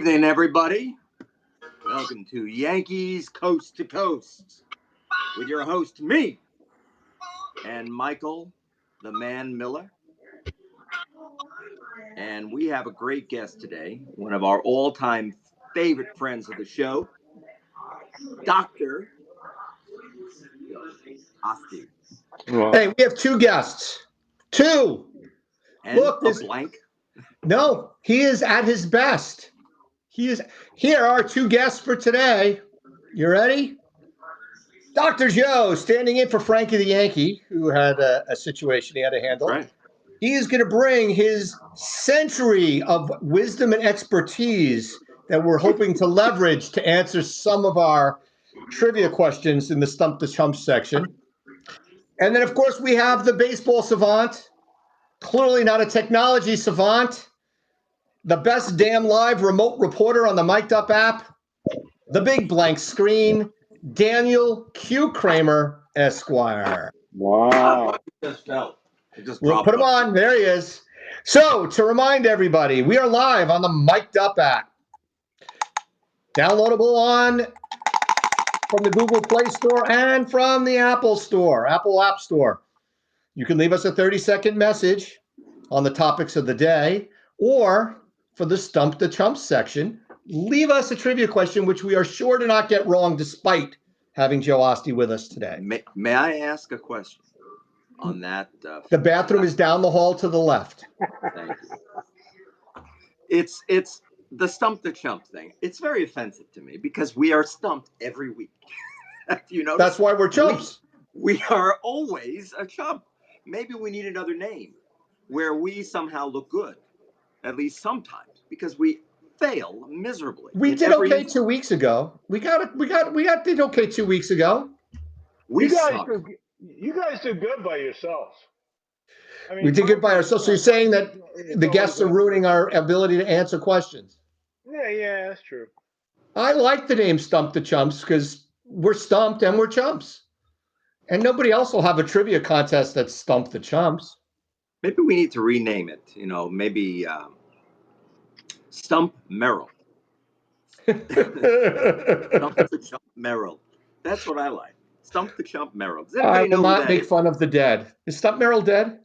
Evening, everybody. Welcome to Yankees Coast to Coast with your host, me, and Michael, the man Miller. And we have a great guest today, one of our all-time favorite friends of the show, Dr. Asti. Hey, we have two guests. Two. And Look, a blank. No, he is at his best. Here are two guests for today. You ready? Dr. Joe, standing in for Frankie the Yankee, who had a situation he had to handle. Right. He is going to bring his century of wisdom and expertise that we're hoping to leverage to answer some of our trivia questions in the Stump the Chumps section. And then, of course, we have the baseball savant, clearly not a technology savant, the best damn live remote reporter on the Mic'd Up app, the big blank screen, Daniel Q. Kramah, Esquire. Wow. We'll put him on. There he is. So, to remind everybody, we are live on the Mic'd Up app. Downloadable from the Google Play Store and from the Apple App Store. You can leave us a 30-second message on the topics of the day, or for the Stump the Chumps section, leave us a trivia question, which we are sure to not get wrong despite having Joe Asti with us today. May I ask a question on that? The bathroom is down the hall to the left. Thank you. It's the Stump the Chump thing. It's very offensive to me because we are stumped every week. You know, that's why we're chumps. We are always a chump. Maybe we need another name where we somehow look good, at least sometimes, because we fail miserably. We did okay 2 weeks ago. We did okay 2 weeks ago. You guys do good by yourselves. I mean, we did good by ourselves. So you're saying that the guests are ruining our ability to answer questions? Yeah, that's true. I like the name Stump the Chumps because we're stumped and we're chumps. And nobody else will have a trivia contest that's Stump the Chumps. Maybe we need to rename it. You know, maybe Stump Merrill. Stump the Chump Merrill. That's what I like. Stump the Chump Merrill. I will not make fun of the dead. Is Stump Merrill dead?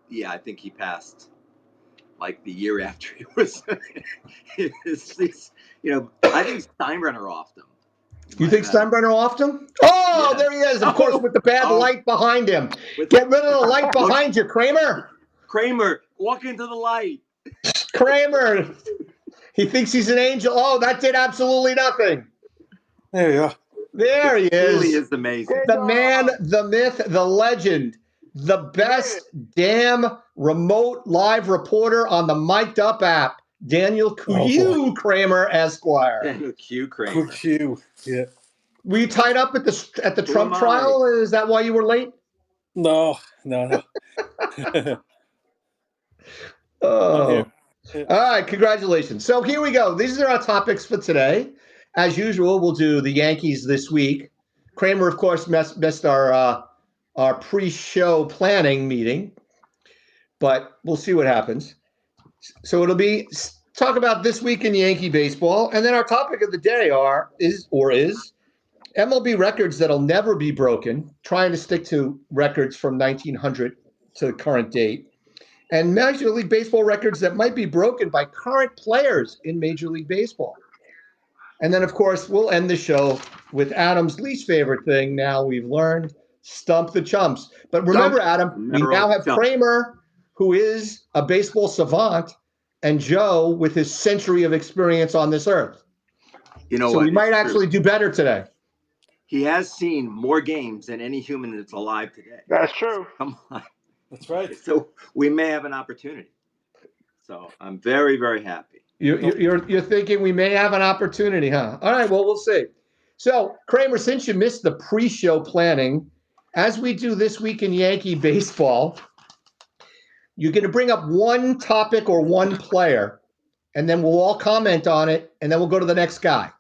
Yeah, I think he passed like the year after he was. I think Steinbrenner offed him. You think Steinbrenner offed him? Oh, yeah. There he is, of course, with the bad light behind him. Get rid of the light behind you, Kramah. Kramah, walk into the light. Kramah. He thinks he's an angel. Oh, that did absolutely nothing. There you go. There he is. It really is amazing. The man, the myth, the legend, the best damn remote live reporter on the Mic'd Up app, Daniel Q. Kramah, Esquire. Daniel Q. Kramah. Q. Yeah. Were you tied up at the Trump trial? Is that why you were late? No. Oh. Yeah. All right, congratulations. So here we go. These are our topics for today. As usual, we'll do the Yankees this week. Kramah, of course, missed our pre-show planning meeting, but we'll see what happens. So it'll be talk about this week in Yankee baseball, and then our topic of the day is MLB records that'll never be broken, trying to stick to records from 1900 to the current date, and Major League Baseball records that might be broken by current players in Major League Baseball. And then, of course, we'll end the show with Adam's least favorite thing. Now we've learned, Stump the Chumps. But remember, Adam, we now have Kramah, who is a baseball savant, and Joe with his century of experience on this earth. You know, so we might actually do better today. He has seen more games than any human that's alive today. That's true. Come on. That's right. So we may have an opportunity. So I'm very, very happy. You're thinking we may have an opportunity, huh? All right, well, we'll see. So, Kramah, since you missed the pre-show planning, as we do this week in Yankee baseball, you're going to bring up one topic or one player, and then we'll all comment on it, and then we'll go to the next guy.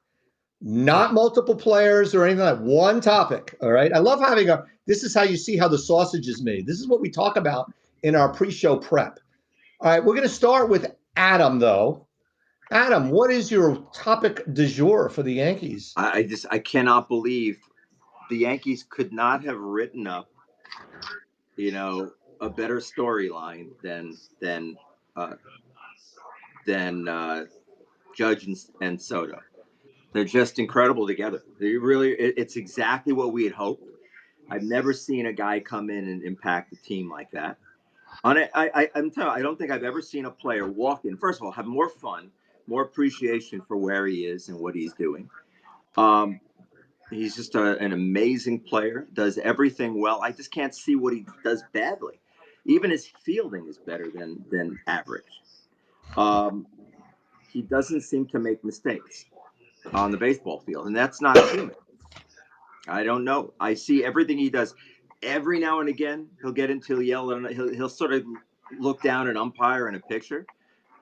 Not multiple players or anything like that. One topic, all right? I love having this is how you see how the sausage is made. This is what we talk about in our pre-show prep. All right, we're going to start with Adam, though. Adam, what is your topic du jour for the Yankees? I cannot believe the Yankees could not have written up, a better storyline uh, than Judge and Soto. They're just incredible together. It's exactly what we had hoped. I've never seen a guy come in and impact a team like that. I'm telling you, I don't think I've ever seen a player walk in. First of all, have more fun, more appreciation for where he is and what he's doing. He's just an amazing player. Does everything well. I just can't see what he does badly. Even his fielding is better than average. Um, he doesn't seem to make mistakes on the baseball field, and that's not human. I don't know. I see everything he does. Every now and again, he'll get into a yell and he'll sort of look down an umpire in a picture.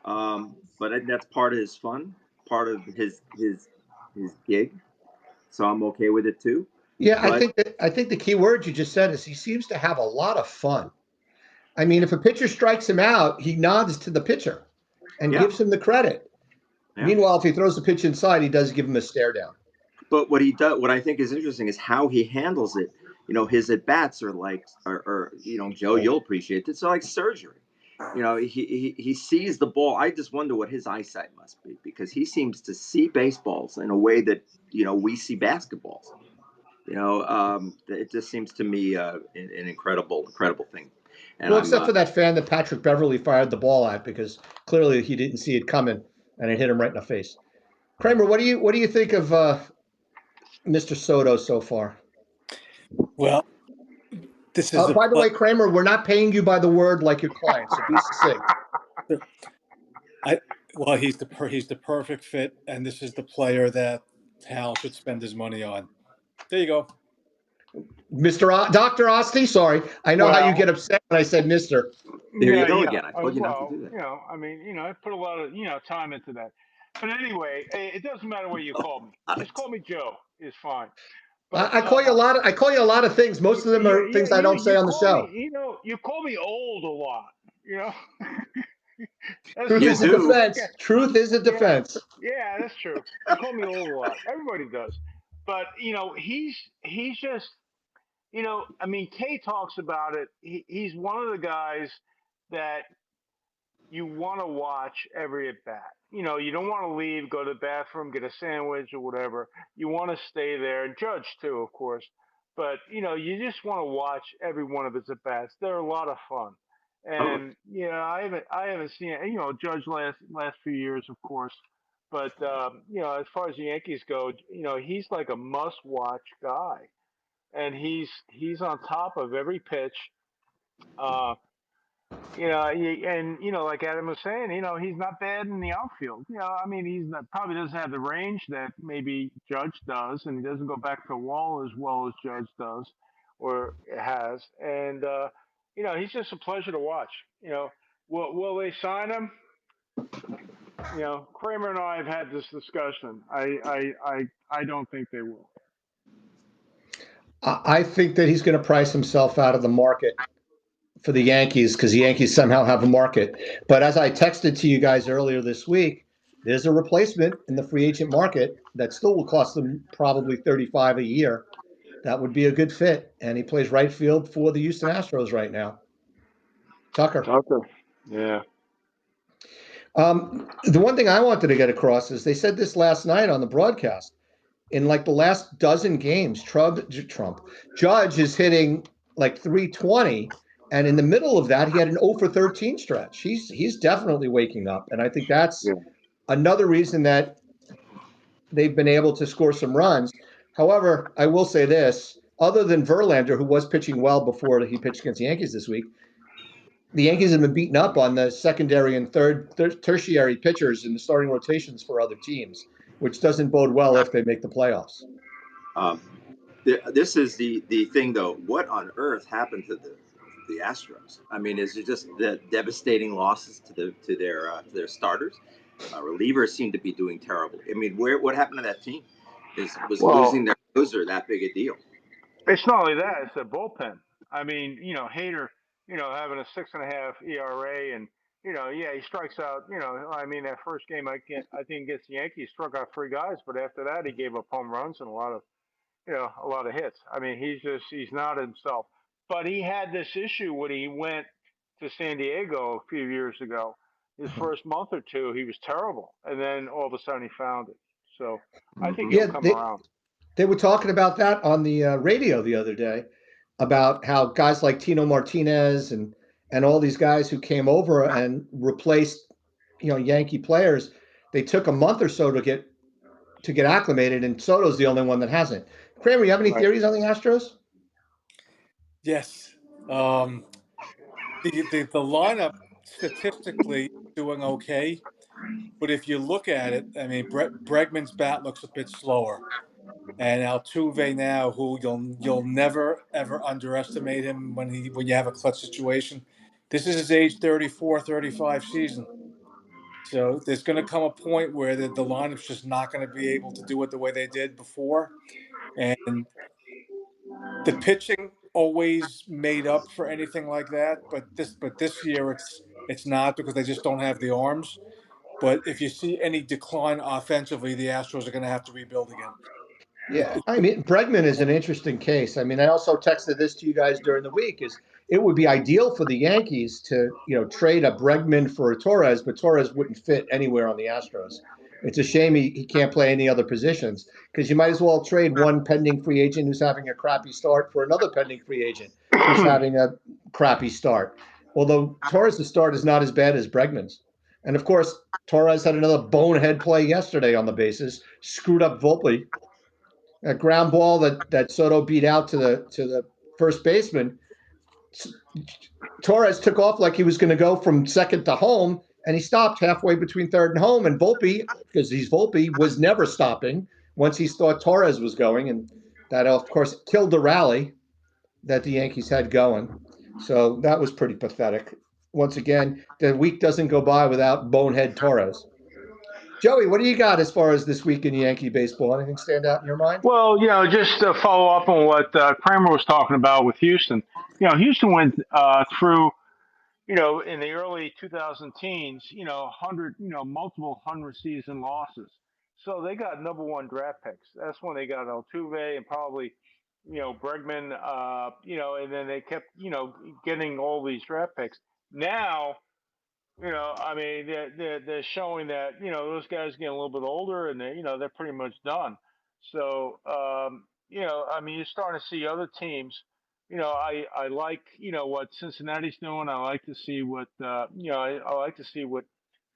But that's part of his fun, part of his gig. So I'm okay with it too. Yeah, But I think the key word you just said is he seems to have a lot of fun. I mean, if a pitcher strikes him out, he nods to the pitcher and yeah, gives him the credit. yeah. Meanwhile, if he throws the pitch inside, he does give him a stare down. But what he does, what I think is interesting, is how he handles it. His at bats are like, Joe, you'll appreciate it. It's like surgery. He sees the ball. I just wonder what his eyesight must be, because he seems to see baseballs in a way that we see basketballs. It just seems to me an incredible thing. And Well, I'm except for that fan that Patrick Beverly fired the ball at because clearly he didn't see it coming and it hit him right in the face. Kramer, what do you think of Mr. Soto so far? Well, this is By the way, Kramer, we're not paying you by the word like your client, so be succinct. He's the perfect fit, and this is the player that Hal should spend his money on. There you go. Dr. Osti, sorry. I know how you get upset when I said Mr. There you go again. I told you not to do that. I mean, I put a lot of time into that. But anyway, it doesn't matter what you call me. Just call me Joe. It's fine. But I call you a lot of things. Most of them are things I don't say on the show. You call me old a lot. Truth is a defense. Truth is a defense. Yeah, that's true. You call me old a lot. Everybody does. But he's just I mean, Kay talks about it. He's one of the guys that you want to watch every at bat. You don't want to leave, go to the bathroom, get a sandwich or whatever. You want to stay there, and Judge too, of course. But you just want to watch every one of his at bats. They're a lot of fun. And I haven't seen it. Judge last few years, of course. But as far as the Yankees go, he's like a must-watch guy, and he's on top of every pitch. Like Adam was saying, he's not bad in the outfield. I mean, probably doesn't have the range that maybe Judge does, and he doesn't go back to the wall as well as Judge does or has. And he's just a pleasure to watch. Will they sign him? Kramer and I have had this discussion. I don't think they will. I think that he's going to price himself out of the market for the Yankees because the Yankees somehow have a market. But as I texted to you guys earlier this week, there's a replacement in the free agent market that still will cost them probably $35 a year. That would be a good fit, and he plays right field for the Houston Astros right now. Tucker. Yeah. The one thing I wanted to get across is they said this last night on the broadcast. In like the last dozen games, Judge is hitting like 320, and in the middle of that, he had an 0 for 13 stretch. He's definitely waking up, and I think that's another reason that they've been able to score some runs. However, I will say this: other than Verlander, who was pitching well before he pitched against the Yankees this week, the Yankees have been beaten up on the secondary and tertiary pitchers in the starting rotations for other teams, which doesn't bode well if they make the playoffs. This is the thing, though. What on earth happened to the Astros? I mean, is it just the devastating losses to their starters? Relievers seem to be doing terrible. I mean, what happened to that team? Was losing their closer that big a deal? It's not only that; it's the bullpen. I mean, Hader, having a 6.5 ERA, and Yeah, he strikes out. I mean, that first game, I think against the Yankees, struck out three guys, but after that, he gave up home runs and a lot of hits. I mean, he's not himself. But he had this issue when he went to San Diego a few years ago. His first month or two, he was terrible, and then all of a sudden he found it. So I think Mhm. he'll Yeah, come they around. they were talking about that on the radio the other day about how guys like Tino Martinez and all these guys who came over and replaced Yankee players. They took a month or so to get acclimated, and Soto's the only one that hasn't. Kramer, you have any Right. theories on the Astros? Yes. Um, the lineup statistically is doing okay, but if you look at it, I mean, Bregman's bat looks a bit slower, and Altuve now, who you'll never ever underestimate him when you have a clutch situation. This is his age 34, 35 season. So there's going to come a point where the lineup's just not going to be able to do it the way they did before, and the pitching always made up for anything like that. But this year it's not because they just don't have the arms. But if you see any decline offensively, the Astros are going to have to rebuild again. It, Yeah, it, I mean Bregman is an interesting case. I mean, I also texted this to you guys during the week. Is it would be ideal for the Yankees to trade a Bregman for a Torres, but Torres wouldn't fit anywhere on the Astros. It's a shame he can't play any other positions because you might as well trade one pending free agent who's having a crappy start for another pending free agent who's having a crappy start. Although Torres' start is not as bad as Bregman's, and of course Torres had another bonehead play yesterday on the bases, screwed up Volpe, a ground ball that Soto beat out to the first baseman. Torres took off like he was going to go from second to home, and he stopped halfway between third and home. And Volpe, because he's Volpe, was never stopping once he thought Torres was going, and that of course killed the rally that the Yankees had going. So that was pretty pathetic. Once again, the week doesn't go by without bonehead Torres. Joey, what do you got as far as this week in Yankee baseball? Anything stand out in your mind? Well, just to follow up on what Kramer was talking about with Houston. Houston went through in the early 2000 teens, multiple hundred season losses. So they got number one draft picks. That's when they got Altuve and probably, Bregman, and then they kept, getting all these draft picks. Now, I mean, they're showing that, those guys getting a little bit older and they're pretty much done. So, I mean, you're starting to see other teams. I like, what Cincinnati's doing. I like to see I like to see what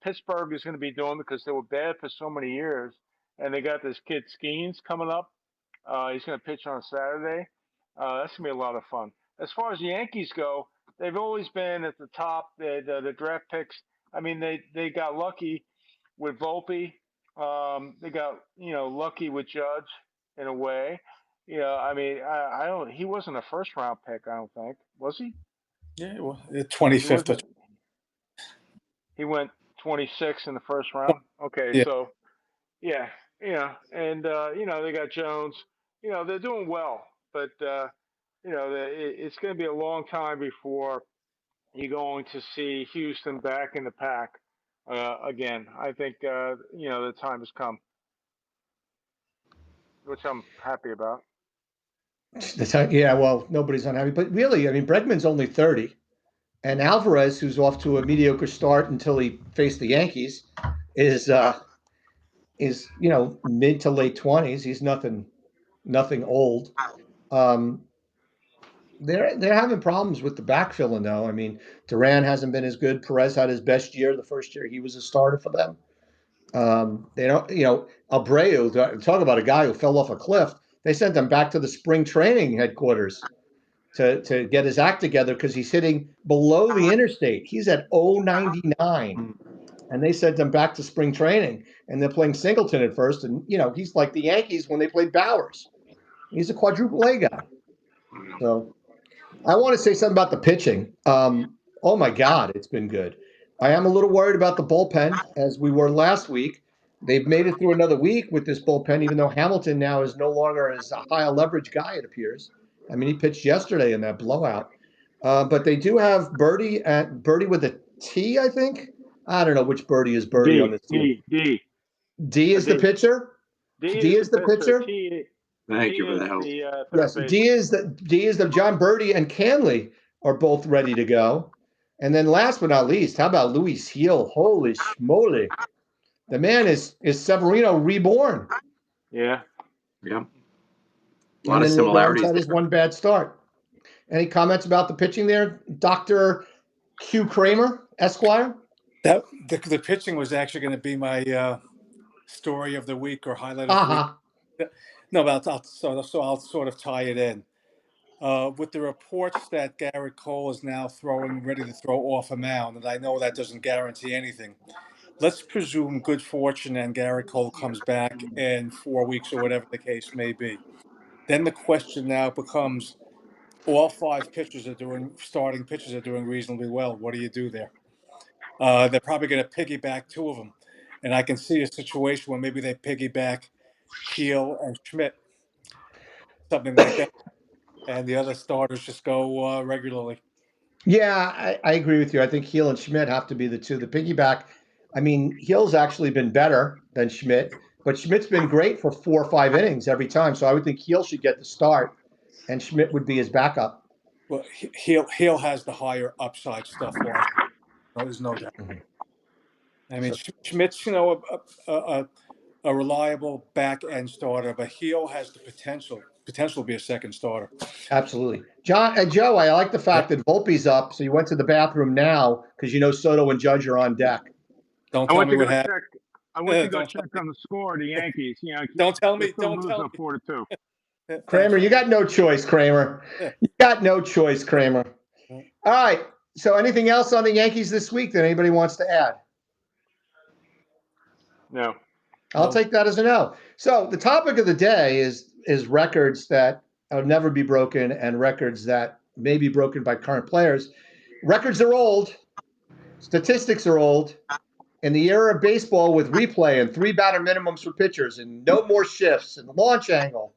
Pittsburgh is going to be doing because they were bad for so many years. And they got this kid Skeens coming up. He's going to pitch on Saturday. That's going to be a lot of fun. As far as the Yankees go, they've always been at the top. The draft picks. I mean, they got lucky with Volpe. They got lucky with Judge in a way. I mean, I don't. He wasn't a first round pick. I don't think was he. yeah, well, 25th or He wasn't. He went 26 in the first round. Okay, yeah. so yeah, and they got Jones. They're doing well, but it's going to be a long time before you're going to see Houston back in the pack again. I think the time has come, which I'm happy about. Yeah, well, nobody's unhappy. But really, I mean, Bregman's only 30. And Alvarez, who's off to a mediocre start until he faced the Yankees, is mid to late 20s. He's nothing old. Um, they're having problems with the backfilling though. I mean, Duran hasn't been as good. Perez had his best year the first year he was a starter for them. They don't, Abreu. Talk about a guy who fell off a cliff. They sent him back to the spring training headquarters to get his act together because he's hitting below the interstate. He's at 099, and they sent him back to spring training, and they're playing Singleton at first, and he's like the Yankees when they played Bowers. He's a quadruple A guy. So I want to say something about the pitching. Oh my God, it's been good. I am a little worried about the bullpen, as we were last week. They've made it through another week with this bullpen, even though Hamilton now is no longer as a high a leverage guy, it appears. I mean, he pitched yesterday in that blowout. But they do have Birdie with a T, I think. I don't know which birdie is birdie on D this team. D D D is the D. pitcher. D D is the is the pitcher. pitcher. T Thank you for is the help. the third Yes, baseman. D is the John Birdie and Canley are both ready to go. And then last but not least, how about Luis Heel? Holy schmoly. The man is Severino reborn. Yeah. Yeah, a And lot of then Rodon's similarities had his there. one bad start. Any comments about the pitching there, Dr. Q Kramer, Esquire? That the pitching was actually going to be my story of the week or highlight of the week. Aha. No, but I'll sort of tie it in. With the reports that Garrett Cole is now ready to throw off a mound, and I know that doesn't guarantee anything. Let's presume good fortune and Garrett Cole comes back in 4 weeks or whatever the case may be. Then the question now becomes: all five starting pitchers are doing reasonably well. What do you do there? They're probably going to piggyback two of them, and I can see a situation where maybe they piggyback Heel and Schmidt, something like that, and the other starters just go regularly. Yeah, I agree with you. I think Heel and Schmidt have to be the two. The piggyback, I mean, Heel's actually been better than Schmidt, but Schmidt's been great for 4 or 5 innings every time. So I would think Heel should get the start, and Schmidt would be his backup. Well, Heel has the higher upside stuff wise. No, there's no doubt. Mhm. I mean, So Schmidt's a reliable back end starter, but Heel has the potential to be a second starter. absolutely, John and Joe. I like the Yeah. fact that Volpe's up, so you went to the bathroom now because you know Soto and Judge are on deck. Don't I tell went me to go what happened. check. I went to go Don't tell check me. on the score of the Yankees. You know, Don't tell they're me. still Don't losing tell me. 4-2. Kramer, Thanks. you got no choice, Kramer. You got no choice, Kramer. All right. So, anything else on the Yankees this week that anybody wants to add? No. I'll No. take that as a no. So the topic of the day is records that will never be broken and records that may be broken by current players. Records are old, statistics are old. In the era of baseball with replay and three batter minimums for pitchers and no more shifts and launch angle,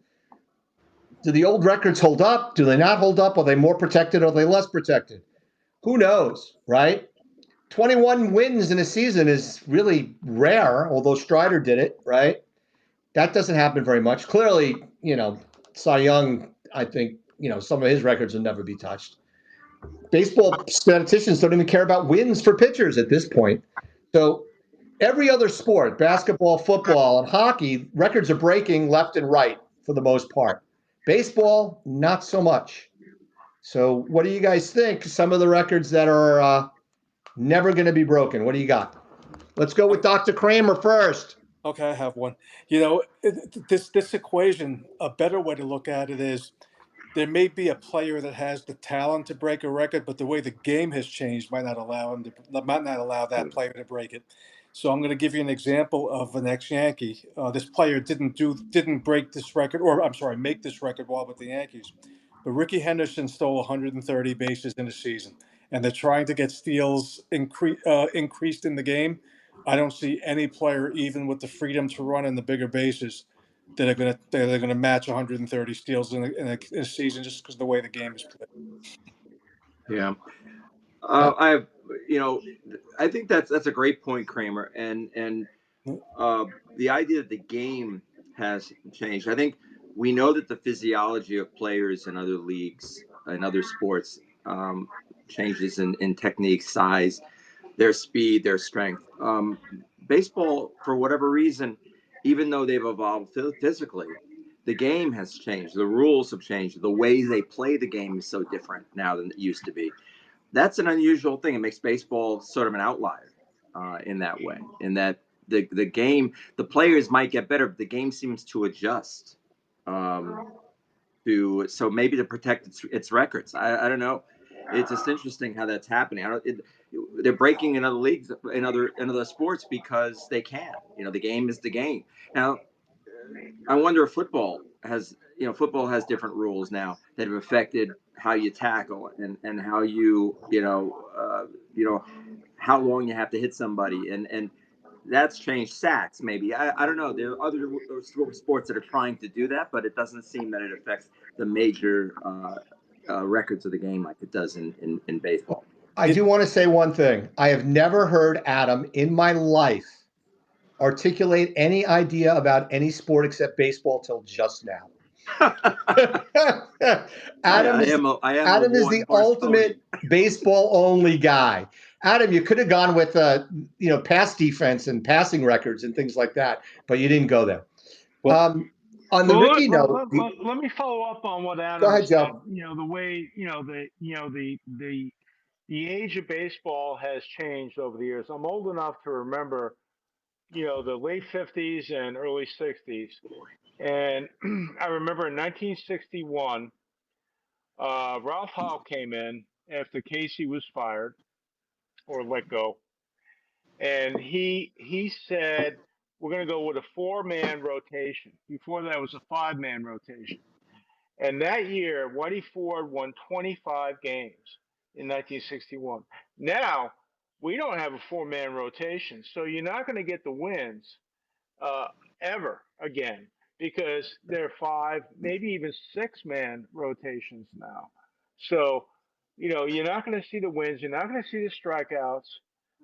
do the old records hold up? Do they not hold up? Are they more protected? Are they less protected? Who knows, right? 21 wins in a season is really rare, although Strider did it, right? That doesn't happen very much. Clearly, Cy Young, I think, some of his records will never be touched. Baseball statisticians don't even care about wins for pitchers at this point. So every other sport, basketball, football, and hockey, records are breaking left and right for the most part. Baseball, not so much. So what do you guys think? Some of the records that are never going to be broken. What do you got? Let's go with Dr. Kramer first. Okay, I have one. This equation, a better way to look at it is there may be a player that has the talent to break a record, but the way the game has changed might not allow that player to break it. So I'm going to give you an example of an ex-Yankee. This player didn't break this record, or I'm sorry, make this record while with the Yankees. But Ricky Henderson stole 130 bases in a season, and they're trying to get steals increased in the game. I don't see any player, even with the freedom to run in the bigger bases, that are gonna match 130 steals in a season just because of the way the game is played. Yeah. Yeah, I have, you know, I think that's a great point, Kramer, and uh, the idea that the game has changed. I think we know that the physiology of players in other leagues and other sports changes in technique, size, their speed, their strength. Baseball, for whatever reason, even though they've evolved physically, the game has changed. The rules have changed. The way they play the game is so different now than it used to be. That's an unusual thing. It makes baseball sort of an outlier in that way. In that the game, the players might get better, but the game seems to adjust. To so maybe to protect its records. I don't know. It's just interesting how that's happening. They're breaking in other leagues, in other sports because they can. The game is the game. Now, I wonder if football has different rules now that have affected how you tackle and how you know how long you have to hit somebody and that's changed sacks maybe. I don't know. There are other sports that are trying to do that, but it doesn't seem that it affects the major records of the game like it does in baseball. I do want to say one thing. I have never heard Adam in my life articulate any idea about any sport except baseball till just now. Adam is I am a Adam is one the horse pony. ultimate baseball only guy. Adam, you could have gone with pass defense and passing records and things like that, but you didn't go there. Well, On the Well, Ricky note, let me follow up on what go Adam ahead, said. Joe. The way the age of baseball has changed over the years. I'm old enough to remember, the late '50s and early '60s, and I remember in 1961, Ralph Howe came in after Casey was fired or let go, and he said we're going to go with a four-man rotation. Before that, it was a five-man rotation. And that year, Whitey Ford won 25 games in 1961. Now, we don't have a four-man rotation, so you're not going to get the wins uh, ever again because there are five, maybe even six-man rotations now. So, you're not going to see the wins. You're not going to see the strikeouts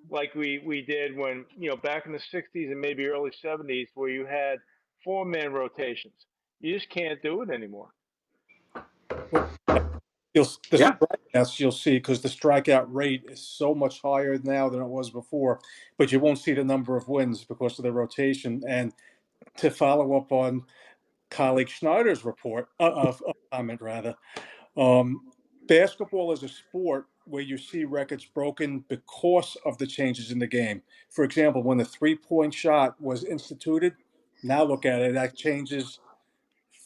like we did when, back in the 60s and maybe early 70s where you had four-man rotations. You just can't do it anymore. well, the Yeah. strikeouts you'll see because the strikeout rate is so much higher now than it was before, but you won't see the number of wins because of the rotation. And to follow up on colleague Schneider's report of comment rather, um, basketball is a sport where you see records broken because of the changes in the game. For example, when the 3-point shot was instituted, now look at it, that changes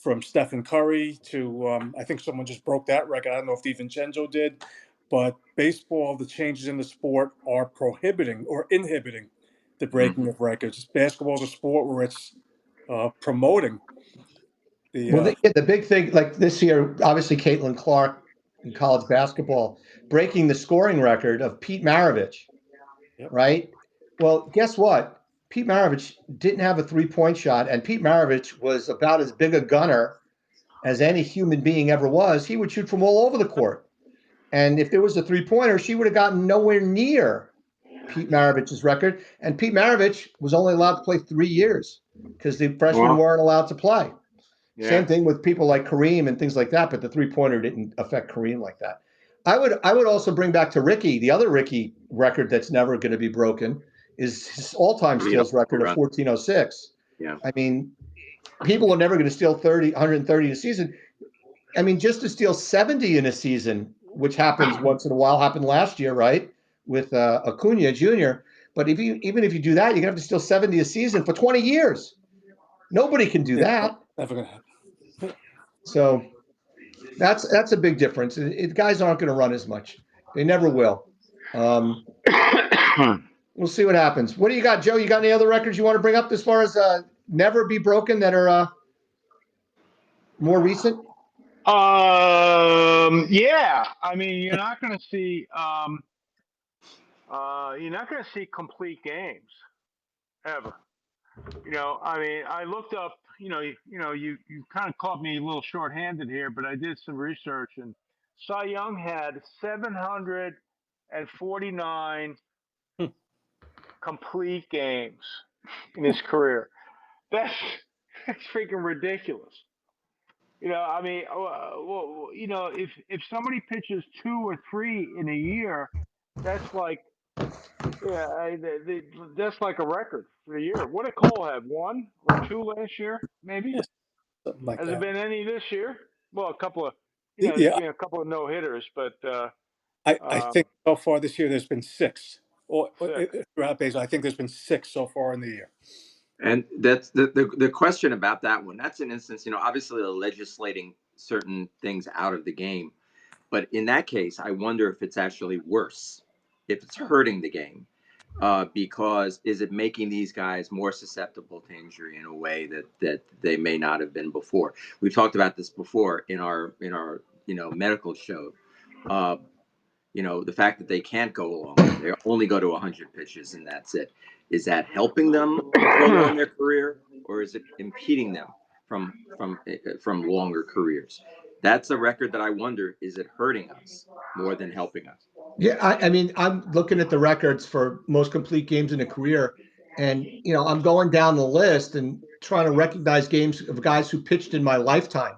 from Stephen Curry to I think someone just broke that record. I don't know if DiVincenzo did, but baseball, the changes in the sport are prohibiting or inhibiting the breaking Mhm. of records. Basketball is a sport where it's promoting the. Well, the big thing, like this year, obviously Caitlin Clark in college basketball breaking the scoring record of Pete Maravich, Yep. right? Well, guess what? Pete Maravich didn't have a 3-point shot, and Pete Maravich was about as big a gunner as any human being ever was. He would shoot from all over the court. And if there was a 3-pointer, she would have gotten nowhere near Pete Maravich's record. And Pete Maravich was only allowed to play 3 years because the freshmen Well, weren't allowed to play. yeah. Same thing with people like Kareem and things like that, but the 3-pointer didn't affect Kareem like that. I would also bring back to Ricky, the other Ricky record that's never going to be broken is his all-time Lead steals record of run. 1406. Yeah. I mean, people are never going to steal 130 in a season. I mean, just to steal 70 in a season, which happens once in a while, happened last year, right? With Acuna Jr. But even if you do that, you're gonna have to steal 70 a season for 20 years. Nobody can do Yeah, that. never going to happen. So that's a big difference. Guys aren't going to run as much. They never will. Um, we'll see what happens. What do you got, Joe? You got any other records you want to bring up as far as never be broken that are more recent? Yeah. I mean, you're not going to see complete games ever. I mean, I looked up. You kind of caught me a little short-handed here, but I did some research, and Cy Young had 749 complete games in his career. That's that's freaking ridiculous. I mean, well, if somebody pitches two or three in a year, that's like yeah, that's like a record for the year. What did Cole have? One or two last year, maybe? Yeah, something like Has there that. been any this year? Well, a couple of, there's Yeah, been a couple of no hitters, but I um, think so far this year there's been six. Or six. throughout baseball, I think there's been six so far in the year. And that's the question about that one. That's an instance, obviously they're legislating certain things out of the game. But in that case, I wonder if it's actually worse, if it's hurting the game, because is it making these guys more susceptible to injury in a way that they may not have been before? We've talked about this before in our medical show. Uh, the fact that they can't go longer, they only go to 100 pitches and that's it. Is that helping them prolong their career, or is it impeding them from longer careers? That's a record that I wonder, is it hurting us more than helping us? Yeah, I mean, I'm looking at the records for most complete games in a career, and I'm going down the list and trying to recognize games of guys who pitched in my lifetime.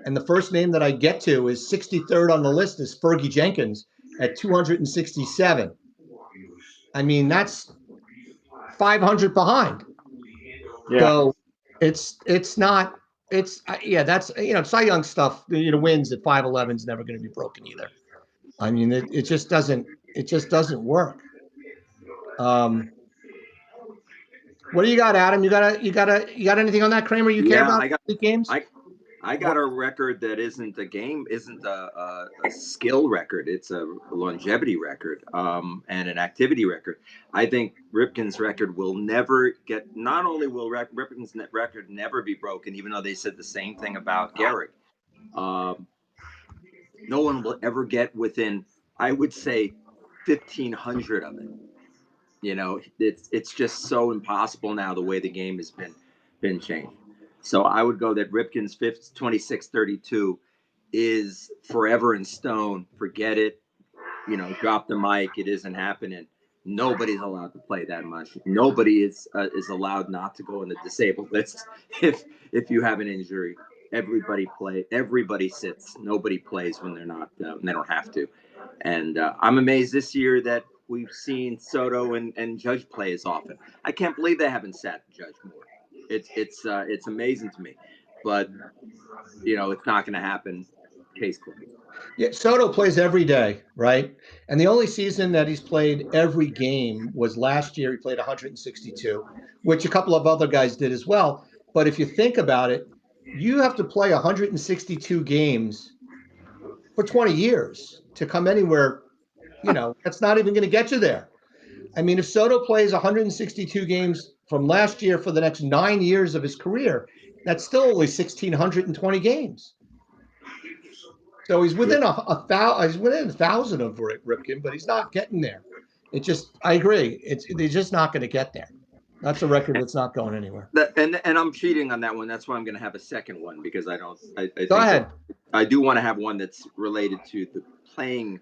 And the first name that I get to is 63rd on the list is Fergie Jenkins at 267. I mean, that's 500 behind. Yeah. So it's not yeah, that's Cy Young stuff. Wins at 5'11 is never going to be broken either. I mean, it just doesn't work. Um, what do you got, Adam? You got anything on that, Kramer? You care Yeah, about the games? I I got What? a record that isn't a skill record. It's a longevity record, and an activity record. I think Ripken's record will never get. Not only will Ripken's record never be broken, even though they said the same thing about Gehrig. Um, no one will ever get within, I would say, 1,500 of it. It's just so impossible now the way the game has been changed. So I would go that Ripken's 26-32 is forever in stone. Forget it. Drop the mic. It isn't happening. Nobody's allowed to play that much. Nobody is allowed not to go on the disabled list if you have an injury. Everybody play. Everybody sits. Nobody plays when they're not. When they don't have to. And I'm amazed this year that we've seen Soto and Judge play as often. I can't believe they haven't sat Judge more. It's amazing to me, but it's not going to happen. Case closed. Yeah, Soto plays every day, right? And the only season that he's played every game was last year. He played 162, which a couple of other guys did as well. But if you think about it, you have to play 162 games for 20 years to come anywhere. That's not even going to get you there. I mean, if Soto plays 162 games from last year for the next 9 years of his career, that's still only 1,620 games. So he's within he's within 1,000 of Ripken, but he's not getting there. I agree. They're just not going to get there. That's a record that's not going anywhere. And I'm cheating on that one. That's why I'm going to have a second one because I don't. I Go think that ahead. I do want to have one that's related to the playing,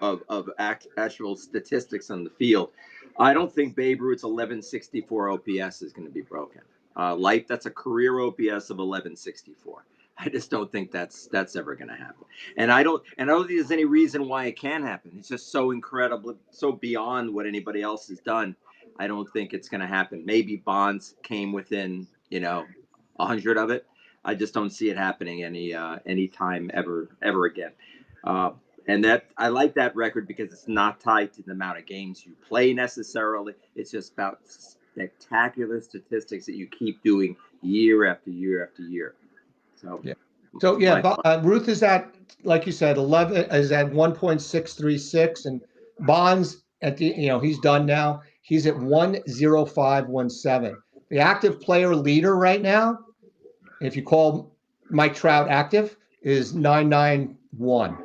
of actual statistics on the field. I don't think Babe Ruth's 1164 OPS is going to be broken. That's a career OPS of 1164. I just don't think that's ever going to happen. And I don't think there's any reason why it can happen. It's just so incredible, so beyond what anybody else has done. I don't think it's going to happen. Maybe Bonds came within, 100 of it. I just don't see it happening any time ever again. Uh, and that I like that record because it's not tied to the amount of games you play necessarily. It's just about spectacular statistics that you keep doing year after year after year. So, Yeah. So yeah, my thought. Ruth is at, like you said, 11 is at 1.636, and Bonds he's done now. He's at 10517. The active player leader right now, if you call Mike Trout active, is 991.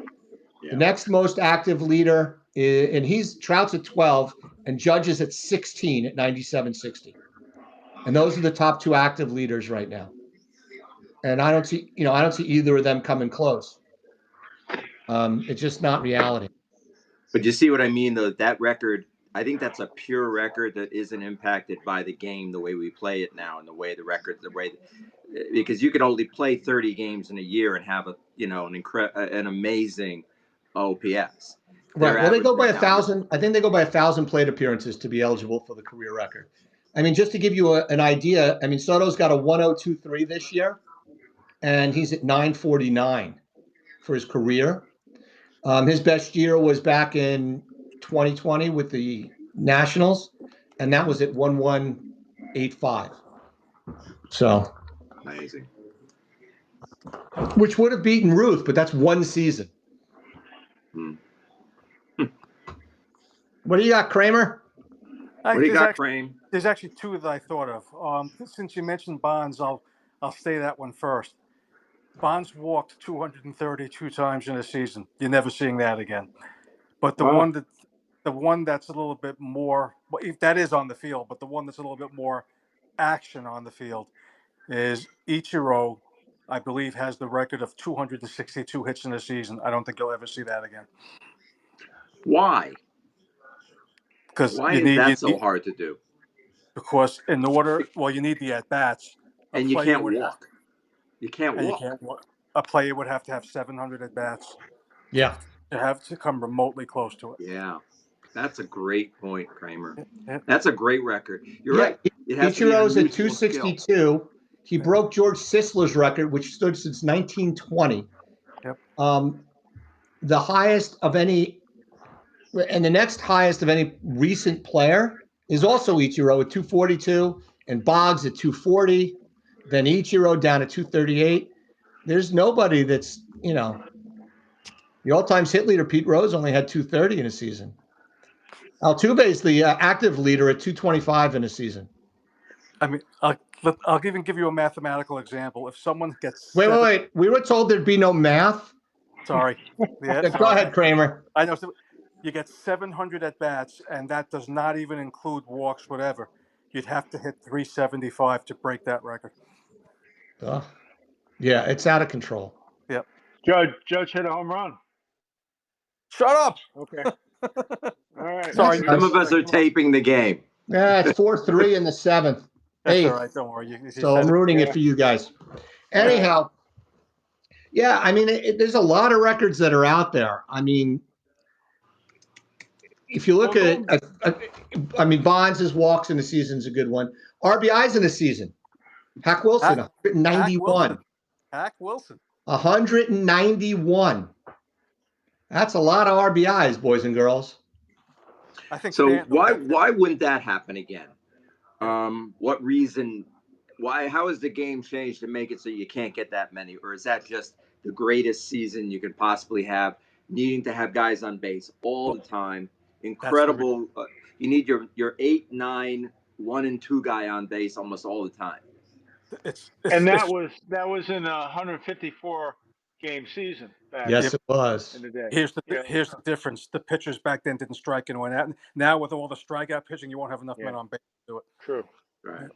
The Yeah, next most active leader and he's Trout's at 12 and Judge is at 16 at 9760. And those are the top two active leaders right now. And I don't see either of them coming close. It's just not reality. but you see what I mean, though. That record, I think that's a pure record that isn't impacted by the game the way we play it now, and the way because you could only play 30 games in a year and have an amazing OPS. Their Right. Well, they average go by right a now. thousand. I think they go by 1,000 plate appearances to be eligible for the career record. I mean, just to give you an idea, I mean, Soto's got a 102.3 this year, and he's at 949 for his career. His best year was back in 2020 with the Nationals, and that was at 1185. So, Amazing. which would have beaten Ruth, but that's one season. Hmm. What do you got, Kramer? What do you got, Crane? There's actually two that I thought of. Since you mentioned Bonds, I'll say that one first. Bonds walked 232 times in a season. You're never seeing that again. But Oh, the one that's a little bit more, if that is on the field, but the one that's a little bit more action on the field is Ichiro. I believe has the record of 262 hits in a season. I don't think you'll ever see that again. Why? because Why is that so hard to do? because in order, well, you need the at bats. A And you player can't would have, walk. You can't and you walk. can't. A player would have to have 700 at bats to Yeah. have to come remotely close to it. Yeah, that's a great point, Kramer. Yeah, That's a great record. You're Yeah. right. It has to be an Ichiro's at unusual skill. 262. He yeah, broke George Sisler's record, which stood since 1920. yep. The highest of any, and the next highest of any recent player is also Ichiro at 242, and Boggs at 240. Then Ichiro down at 238. There's nobody that's, the all-time hit leader, Pete Rose, only had 230 in a season. Altuve is the active leader at 225 in a season. I mean, I'll even give you a mathematical example. If someone gets Wait. We were told there'd be no math. sorry, yeah, Go sorry, ahead, Kramer. I know. So you get 700 at bats, and that does not even include walks, whatever. You'd have to hit 375 to break that record. Yeah, it's out of control. Yep. Judge hit a home run. Shut up. Okay. All right. Sorry. Some of us are taping the game. Yeah, it's 4-3 in the seventh. That's all Eighth. right. Don't worry. You So I'm said it. rooting it Yeah. for you guys. Anyhow, yeah, I mean, there's a lot of records that are out there. I mean, if you look at it, Bonds' walks in the season is a good one. RBIs in the season. Hack Wilson, Hack 191. Hack Wilson. 191. That's a lot of RBIs, boys and girls. I think So Stanton will get why wouldn't that happen again? What reason? Why? How has the game changed to make it so you can't get that many, or is that just the greatest season you could possibly have? Needing to have guys on base all the time, That's incredible. You need your 8, 9, 1 and 2 guy on base almost all the time. And that was in a 154 game season back Yes, it was. in the day. Here's the difference. The pitchers back then didn't strike and went out. Now with all the strikeout pitching, you won't have enough men on base to do it. True. Right.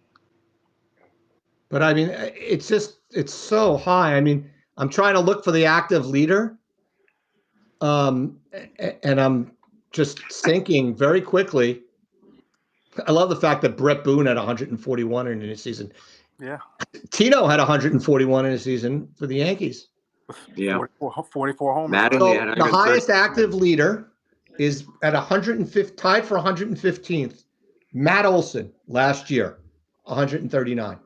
But I mean, it's so high. I mean, I'm trying to look for the active leader. And I'm just thinking very quickly. I love the fact that Brett Boone had 141 in his season. Yeah. Tino had 141 in his season for the Yankees. Yeah. 44 homers. Mattingly So had the 130. highest active leader is at 105, tied for 115th. Matt Olson last year, 139.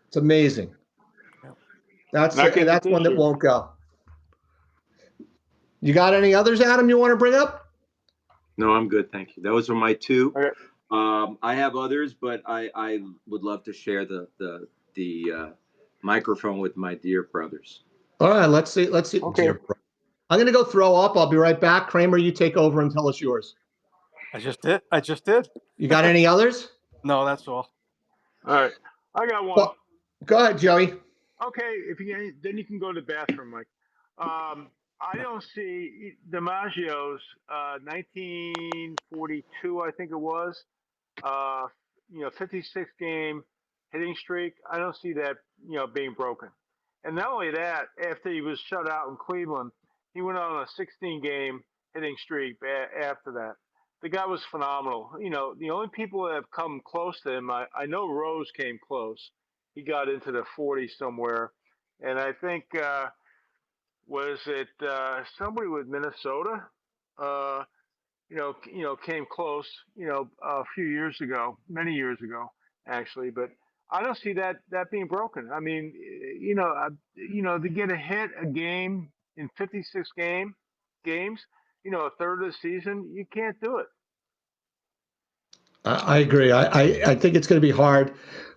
It's amazing. That's one that won't go. You got any others, Adam, you want to bring up? No, I'm good, thank you. Those are my two. Okay. I have others, but I would love to share the microphone with my dear brothers. All right, let's see. Okay. I'm going to go throw up. I'll be right back. Kramer, you take over and tell us yours. I just did. You got any others? No, that's all. All right. I got one. Well, go ahead, Joey. Okay. Then you can go to the bathroom, Mike. I don't see DiMaggio's 1942, I think it was. 56 game hitting streak. I don't see that being broken. And not only that, after he was shut out in Cleveland, he went on a 16 game hitting streak after that. The guy was phenomenal. The only people that have come close to him, I know Rose came close. He got into the 40s somewhere, and I think was it somebody with Minnesota? Came close, a few years ago, many years ago, actually. But I don't see that being broken. I mean, to get a hit a game in 56 games, a third of the season, you can't do it. I agree. I think it's going to be hard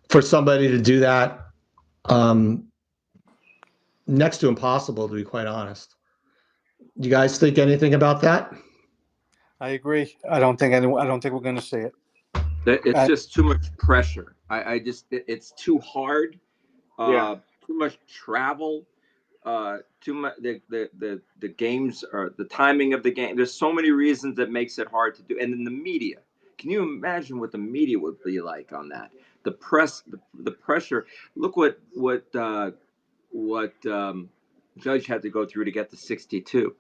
for somebody to do that. Next to impossible, to be quite honest. You guys think anything about that? I agree. I don't think we're going to see it. It's just too much pressure. It's too hard. Too much travel. Too much. The games or the timing of the game. There's so many reasons that makes it hard to do. And then the media. Can you imagine what the media would be like on that? The press, the pressure. Look what Judge had to go through to get to 62.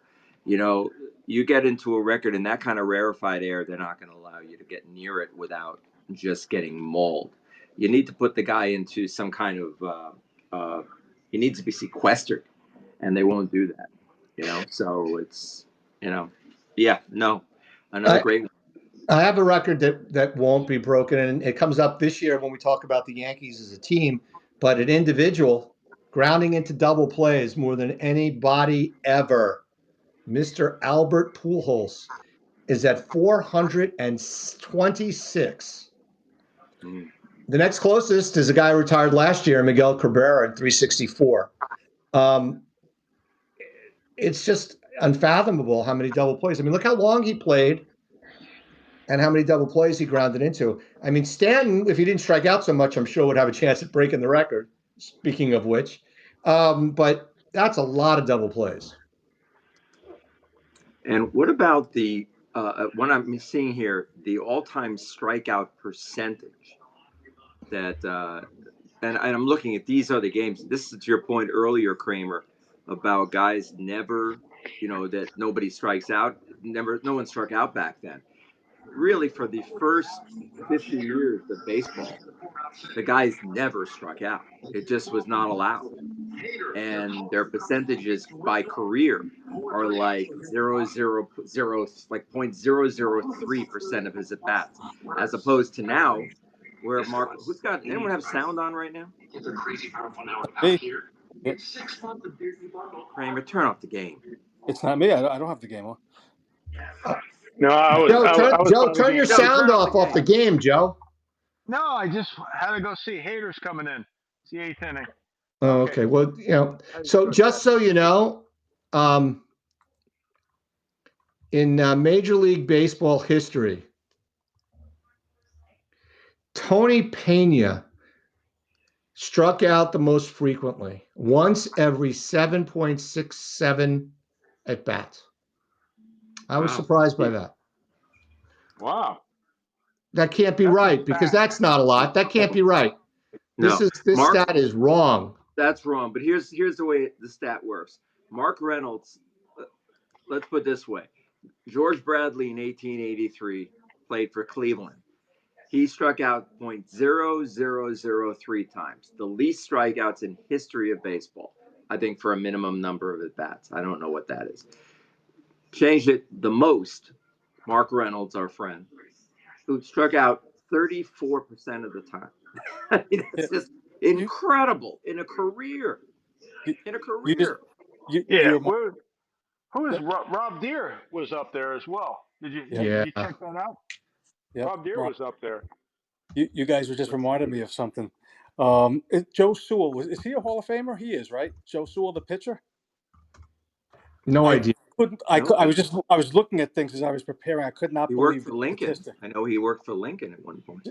You get into a record in that kind of rarefied air, they're not going to allow you to get near it without just getting mauled. You need to put the guy into some kind of, he needs to be sequestered, and they won't do that. So it's, yeah, no, another I, great one. I have a record that won't be broken, and it comes up this year when we talk about the Yankees as a team, but an individual grounding into double plays more than anybody ever. Mr. Albert Pujols is at 426. Mm. The next closest is a guy who retired last year, Miguel Cabrera, at 364. It's just unfathomable how many double plays. I mean, look how long he played and how many double plays he grounded into. I mean, Stanton, if he didn't strike out so much, I'm sure would have a chance at breaking the record. Speaking of which, but that's a lot of double plays. And what about the what I'm seeing here, the all-time strikeout percentage that and I'm looking at these other games. This is to your point earlier, Kramer, about guys never, that nobody strikes out. Never, no one struck out back then. Really, for the first 50 years of baseball, the guys never struck out. It just was not allowed. And their percentages by career are like 0.000, like 0.003% of his at bats, as opposed to now, where Mark, who's got anyone have sound on right now? Me. Yeah. Kramer, turn off the game. It's not me. I don't have the game on. No, I was Joe, I was by the turn game. your Joe, sound turn off the game, Joe. No, I just had to go see haters coming in. It's the eighth inning. Oh, okay. Well, so just so you know, in Major League Baseball history, Tony Pena struck out the most frequently, once every 7.67 at bats. I was surprised by that. Wow. That can't be right because that's not a lot. That can't be right. No, This Mark, stat is wrong. That's wrong. But here's the way the stat works. Mark Reynolds, let's put it this way. George Bradley in 1883 played for Cleveland. He struck out .0003 times, the least strikeouts in history of baseball. I think for a minimum number of at bats. I don't know what that is. Changed it the most. Mark Reynolds, our friend, who struck out 34% of the time. I mean, that's just incredible in a career. In a You just career. Yeah. you're Who is Rob Deere was up there as well? Did Yeah. you check that out? Yep. Rob Deere was up there. You guys were just reminding me of something. Joe Sewell, is he a Hall of Famer? He is, right? Joe Sewell, the pitcher. No idea. I was looking at things as I was preparing. I could not He worked believe for the Lincoln. statistic. I know he worked for Lincoln at one point.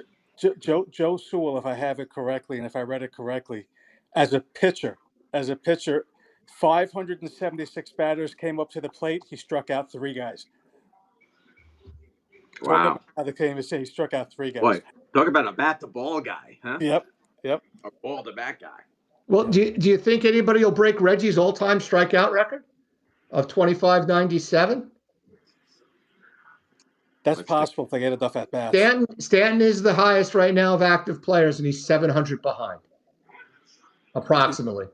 Joe Sewell, if I have it correctly, and if I read it correctly, as a pitcher, 576 batters came up to the plate. He struck out 3 guys. Talk Wow. about how the game is. He struck out 3 guys. Boy, talk about a bat to ball guy, huh? Yep. A ball to bat guy. Well, do you think anybody will break Reggie's all-time strikeout record of 2597? That's possible if they get enough at bats. Stanton is the highest right now of active players, and he's 700 behind, approximately.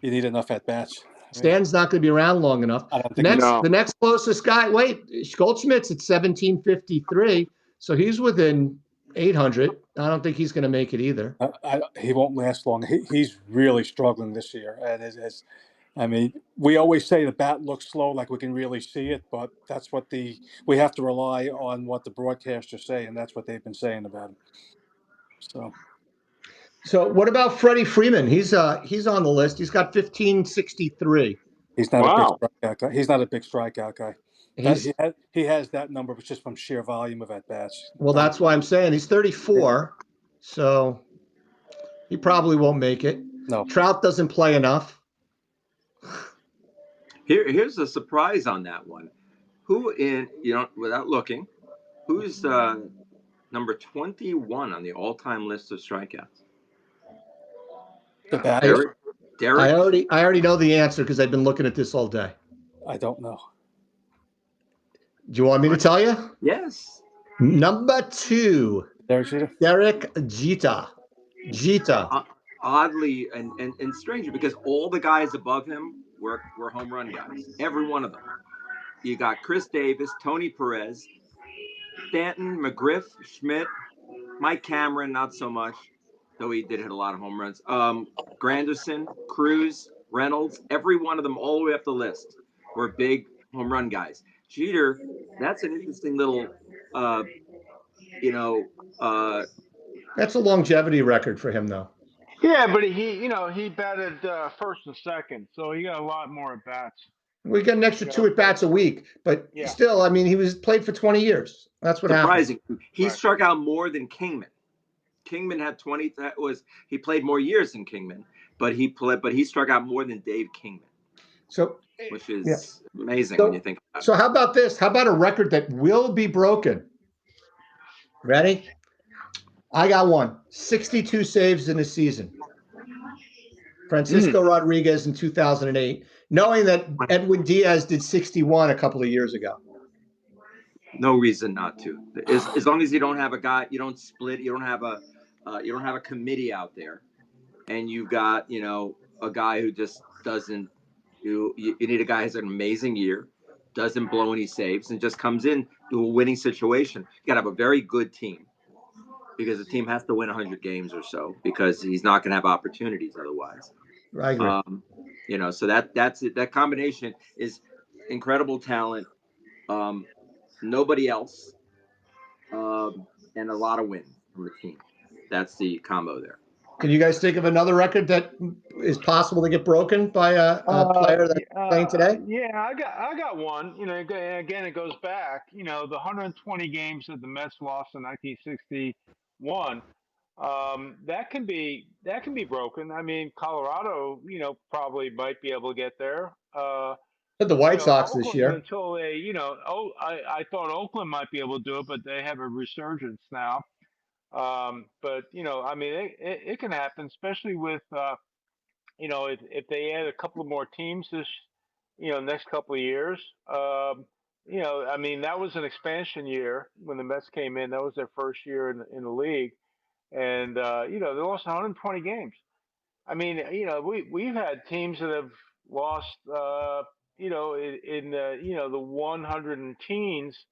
You need enough at bats. Stanton's not going to be around long enough. I don't think The next closest guy, Goldschmidt's at 1753, so he's within 800. I don't think he's going to make it either. He won't last long. He's really struggling this year, and we always say the bat looks slow, like we can really see it, but that's what we have to rely on what the broadcasters say, and that's what they've been saying about him. So what about Freddie Freeman? He's on the list. He's got 1563. He's not a big strikeout guy. He's not a big strikeout guy. He has that number, but just from sheer volume of at bats. Well, that's why I'm saying he's 34, so he probably won't make it. No, Trout doesn't play enough. Here's a surprise on that one. Who without looking, who's number 21 on the all-time list of strikeouts? The batter. Derek. I already know the answer because I've been looking at this all day. I don't know. Do you want me to tell you? Yes. Number 2, Derek Jeter. Derek Jeter. Jeter. Oddly and strangely, because all the guys above him were home run guys. Every one of them. You got Chris Davis, Tony Perez, Stanton, McGriff, Schmidt, Mike Cameron, not so much, though he did hit a lot of home runs. Granderson, Cruz, Reynolds, every one of them, all the way up the list, were big home run guys. Jeter, that's an interesting little, uh, you know, That's a longevity record for him, though. Yeah, but he batted first and second, so he got a lot more at bats. We get an extra 2 at bats a week, but Yeah. still, I mean, he was played for 20 years. That's what happened. surprising. He Right. struck out more than Kingman. Kingman had 20. That was he played more years than Kingman, but he struck out more than Dave Kingman, So, which yeah. is amazing when you think about it. So how about this? How about a record that will be broken? Ready? I got one. 62 saves in a season. Francisco Rodriguez in 2008, knowing that Edwin Diaz did 61 a couple of years ago. No reason not to. As long as you don't have a guy, you don't split, you don't have a committee out there, and you've got a guy who just doesn't. You need a guy who has an amazing year, doesn't blow any saves, and just comes in to a winning situation. You got to have a very good team because the team has to win 100 games or so because he's not going to have opportunities otherwise. I agree. So that's it. That combination is incredible talent. Nobody else, and a lot of wins from the team. That's the combo there. Can you guys think of another record that is possible to get broken by a player that's playing today? Yeah, I got one. Again, it goes back. The 120 games that the Mets lost in 1961. That can be broken. I mean, Colorado, probably might be able to get there. The White Sox this Oakland year. until they, I thought Oakland might be able to do it, but they have a resurgence now. But I mean, it can happen, especially with if they add a couple of more teams this next couple of years. I mean, that was an expansion year when the Mets came in. That was their first year in the league, and they lost 120 games. I mean, we've had teams that have lost, in the 100 and teens.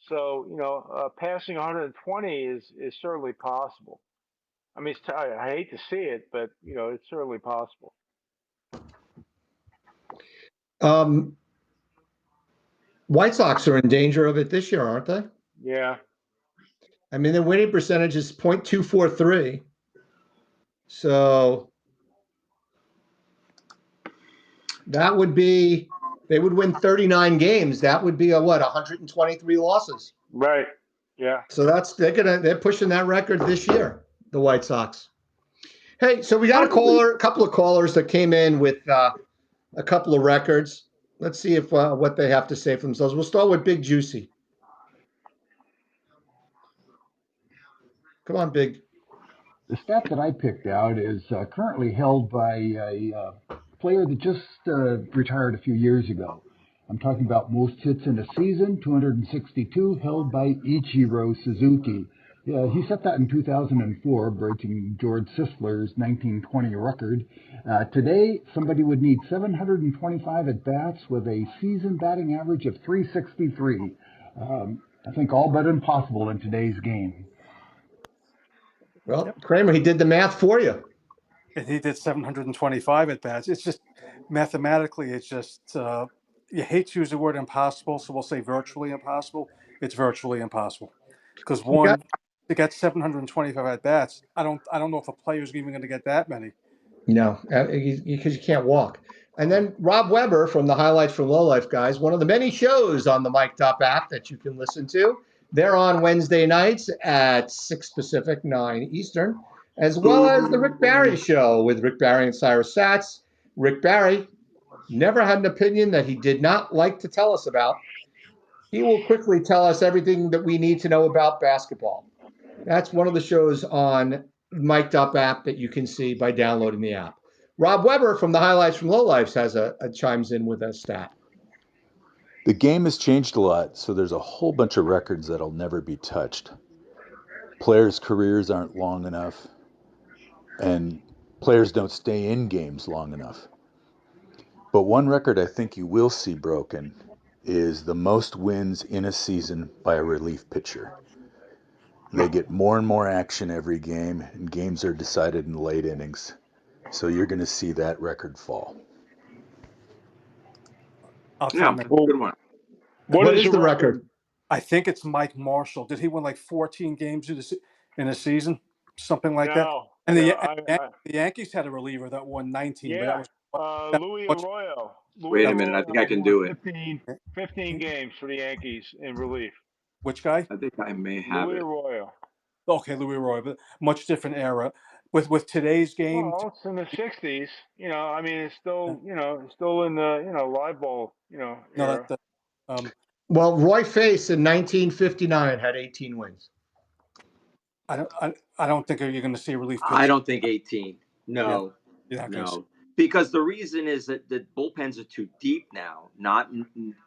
So passing 120 is certainly possible. I mean, I hate to see it, but it's certainly possible. White Sox are in danger of it this year, aren't they? Yeah. I mean, the winning percentage is .243. So that would be, they would win 39 games. That would be 123 losses. Right. Yeah. So they're pushing that record this year, the White Sox. Hey, so we got a couple of callers that came in with a couple of records. Let's see if what they have to say for themselves. We'll start with Big Juicy. Come on, Big. The stat that I picked out is currently held by a player that just retired a few years ago. I'm talking about most hits in a season, 262, held by Ichiro Suzuki. He set that in 2004, breaking George Sisler's 1920 record. Today, somebody would need 725 at-bats with a season batting average of 363. I think all but impossible in today's game. Well, Kramah, he did the math for you. And he did 725 at bats. It's just mathematically, it's just you hate to use the word impossible, so we'll say virtually impossible. It's virtually impossible because to get 725 at bats, I don't know if a player's even going to get that many. No, because you can't walk. And then Rob Weber from the Highlights from Lowlife guys, one of the many shows on the Mic'd Up app that you can listen to. They're on Wednesday nights at 6 Pacific, 9 Eastern, as well as the Rick Barry Show with Rick Barry and Cyrus Satz. Rick Barry never had an opinion that he did not like to tell us about. He will quickly tell us everything that we need to know about basketball. That's one of the shows on Mic'd Up app that you can see by downloading the app. Rob Weber from the Highlights from Lowlifes has a chimes in with a stat. The game has changed a lot, so there's a whole bunch of records that'll never be touched. Players' careers aren't long enough, and players don't stay in games long enough. But one record I think you will see broken is the most wins in a season by a relief pitcher. They get more and more action every game, and games are decided in late innings. So you're going to see that record fall. I'll Yeah, comment. Well, good one. what What is is the the record? record? I think it's Mike Marshall. Did he win like 14 games in a season, something like that? No, And no, the Yankees had a reliever that won 19, but yeah, that Louis was Arroyo. Louis Wait a minute. I think I Arroyo can won do it. 15 games for the Yankees in relief. which guy? I think I may have Louis it. Arroyo. Okay, Louis Roy, but much different era. With today's game, Well, it's in the '60s. I mean, it's uh, still, it's still in the, live ball, no, era. um, Well, Roy Face in 1959 had 18 wins. I don't think you're going to see a relief I pitch. don't think 18. Yeah, No, you're not going to see. no. Because the reason is that the bullpens are too deep now, not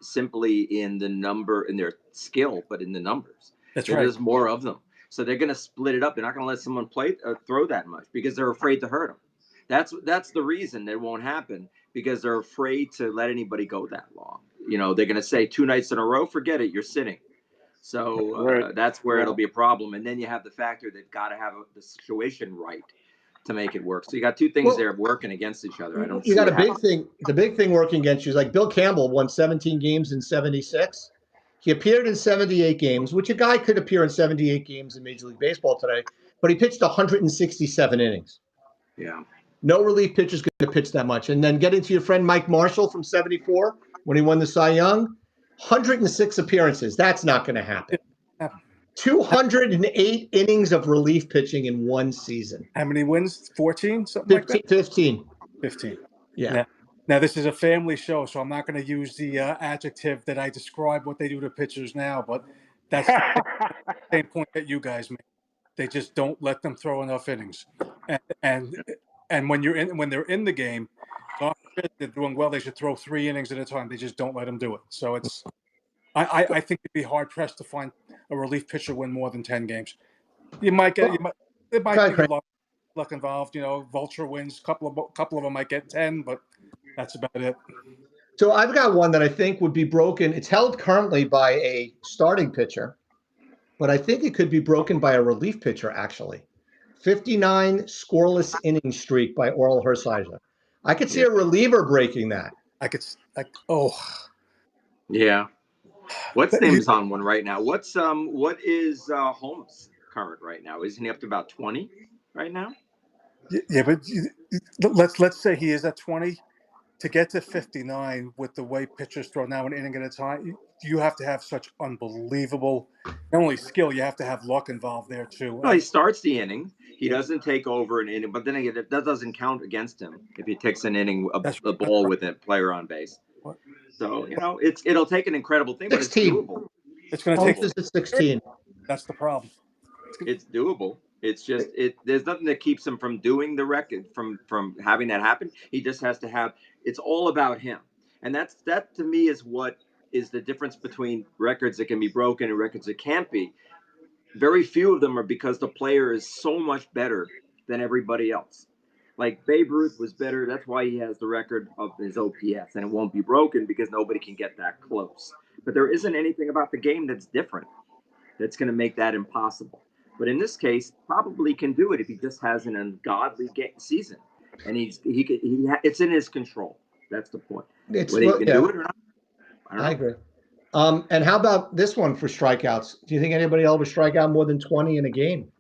simply in the number in their skill, but in the numbers. That's right. There's more of them, so they're going to split it up. They're not going to let someone play throw that much because they're afraid to hurt them. That's the reason it won't happen because they're afraid to let anybody go that long. They're going to say 2 nights in a row, forget it, you're sitting. So Right. that's where it'll Yeah. be a problem. And then you have the factor they've got to have the situation right to make it work. So you got two things Well, there working against each other. I don't you see got it a big happening. thing. The big thing working against you is like Bill Campbell won 17 games in 76. He appeared in 78 games, which a guy could appear in 78 games in Major League Baseball today, but he pitched 167 innings. Yeah. No relief pitcher's going to pitch that much. And then getting to your friend Mike Marshall from 74 when he won the Cy Young, 106 appearances. That's not going to happen. Yeah. 208 innings of relief pitching in one season. How many wins? 14, something like that. 15. 15. Yeah. Now this is a family show, so I'm not going to use the adjective that I describe what they do to pitchers now. But that's the same point that you guys make. They just don't let them throw enough innings, and and when they're in the game, God forbid they're doing well. They should throw 3 innings at a time. They just don't let them do it. So I think it'd be hard pressed to find a relief pitcher win more than 10 games. There might be luck involved. Vulture wins. Couple of them might get 10, but that's about it. So I've got one that I think would be broken. It's held currently by a starting pitcher, but I think it could be broken by a relief pitcher, actually. 59 scoreless inning streak by Oral Hershiser. I could see Yeah. a reliever breaking that. Yeah. What's You, name's on one right now? What is Holmes current right now? Isn't he up to about 20 right now? yeah, but let's say he is at 20. To get to 59 with the way pitchers throw now an inning at a time, you have to have such unbelievable, not only skill, you have to have luck involved there too. Well, he starts the inning. He Yeah, doesn't take over an inning, but then again, that doesn't count against him if he takes an inning, that's a that's ball right. with a player on base. What- So it'll take an incredible thing, but it's 16. doable. It's It's going to Holmes take. doable. is at 16. That's the problem. It's doable. It's just there's nothing that keeps him from doing the record from having that happen. He just has to have. It's all about him, and that to me is what is the difference between records that can be broken and records that can't be. Very few of them are because the player is so much better than everybody else. Like Babe Ruth was better. That's why he has the record of his OPS, and it won't be broken because nobody can get that close. But there isn't anything about the game that's different that's going to make that impossible. But in this case, probably can do it if he just has an ungodly season, and it's in his control. That's the point. It's Whether he can yeah, do it or not, I don't I know. agree. And how about this one for strikeouts? Do you think anybody will ever strike out more than 20 in a game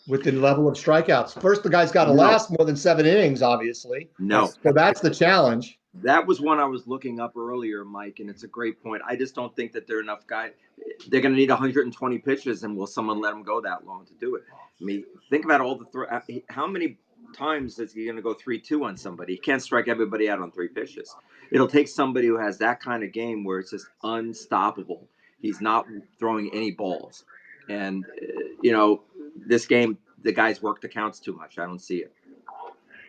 with the level of strikeouts? First, the guy's got to No, last more than 7 innings, obviously. no. That's So that's the challenge. That was one I was looking up earlier, Mike, and it's a great point. I just don't think that there are enough guys. They're going to need 120 pitches, and will someone let them go that long to do it? I mean, think about all the how many times is he going to go 3-2 on somebody? He can't strike everybody out on 3 pitches. It'll take somebody who has that kind of game where it's just unstoppable. He's not throwing any balls, and this game, the guy's work accounts too much. I don't see it.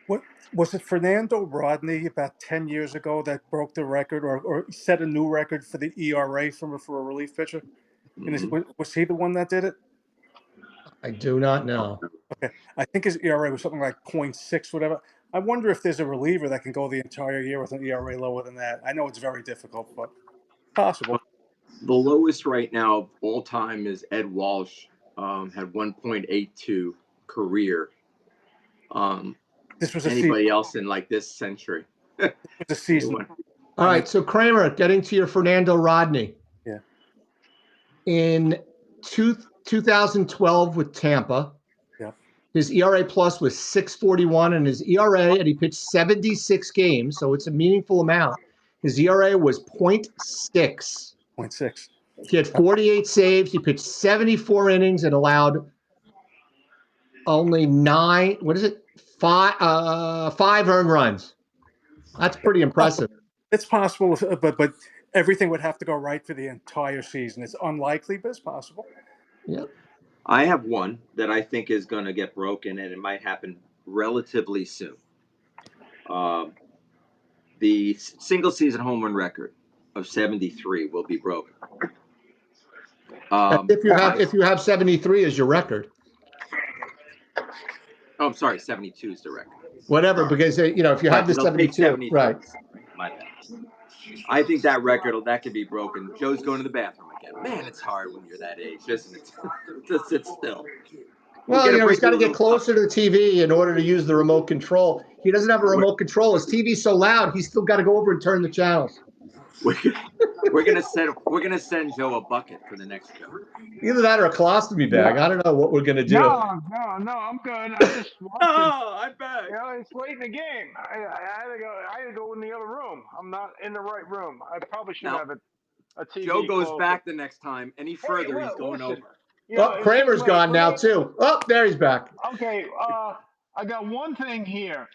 What was it? Fernando Rodney about 10 years ago that broke the record or set a new record for the ERA for a relief pitcher. And Mhm. was he the one that did it? I do not know. Okay, I think his ERA was something like 0.6, whatever. I wonder if there's a reliever that can go the entire year with an ERA lower than that. I know it's very difficult, but possible. The lowest right now of all time is Ed Walsh, had 1.82 career. Um, This was a season. anybody else in like this century? It was a season. Anyone? All I mean, right, so Kramah, getting to your Fernando Rodney. Yeah. In 2012 with Tampa, Yeah. his ERA plus was 6.41, and his ERA, and he pitched 76 games, so it's a meaningful amount. His ERA was 0.6. 0.6. He had 48 saves. He pitched 74 innings and allowed only five earned runs. That's pretty impressive. It's possible, but everything would have to go right for the entire season. It's unlikely, but it's possible. Yep. I have one that I think is going to get broken, and it might happen relatively soon. The single season home run record of 73 will be broken. If you have 73 as your record, I'm sorry, 72 is the record. whatever, because if you have Right, the but they'll take 72, 73. right? My bad. I think that record that could be broken. Joe's going to the bathroom again. Man, it's hard when you're that age, isn't it? To sit still. We're Well, gonna he's break got you to a get little closer to the TV in order to use the remote control. He doesn't have a We're, remote control. His TV's so loud, he's still got to go over and turn the channels. we're gonna send Joe a bucket for the next show. Either that or a colostomy bag. I don't know what we're going to do. No, I'm good. I'm just watching. Oh, I'm back. You know, it's late in the game. I had to go. I had to go in the other room. I'm not in the right room. I probably should Now, have a TV. Joe goes closer. back the next time. Any Hey, further, he's going listen. over. You know, Kramer's gone now too. Oh, there he's back. Okay, I got one thing here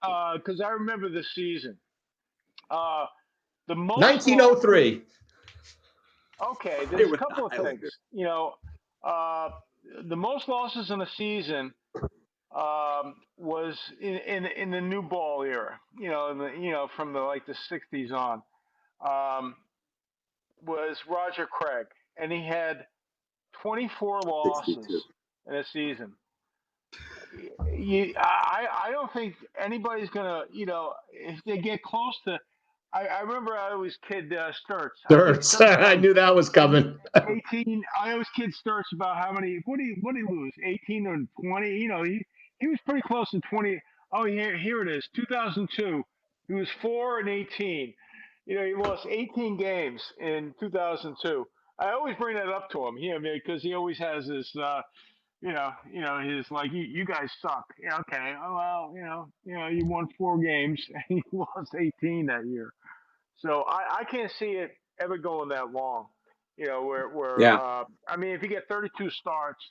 because I remember this season. The most 1903. Okay, They there's a were the couple of things. Highlanders. You know, the most losses in a season was in the new ball era. From the '60s on, was Roger Craig, and he had 24 losses 62. in a season. I don't think anybody's gonna, if they get close to. I remember I always kid Sturts. I think Sturts. Sturts I had knew that was coming. 18. I always kid Sturts about how many. What did he lose? 18 or 20? He was pretty close to 20. Oh, here it is. 2002. He was 4-18. He lost 18 games in 2002. I always bring that up to him, because he always has this. He's like, you guys suck. Yeah, okay. Oh, well, you won 4 games and you lost 18 that year. So I can't see it ever going that long. Yeah. I mean, if you get 32 starts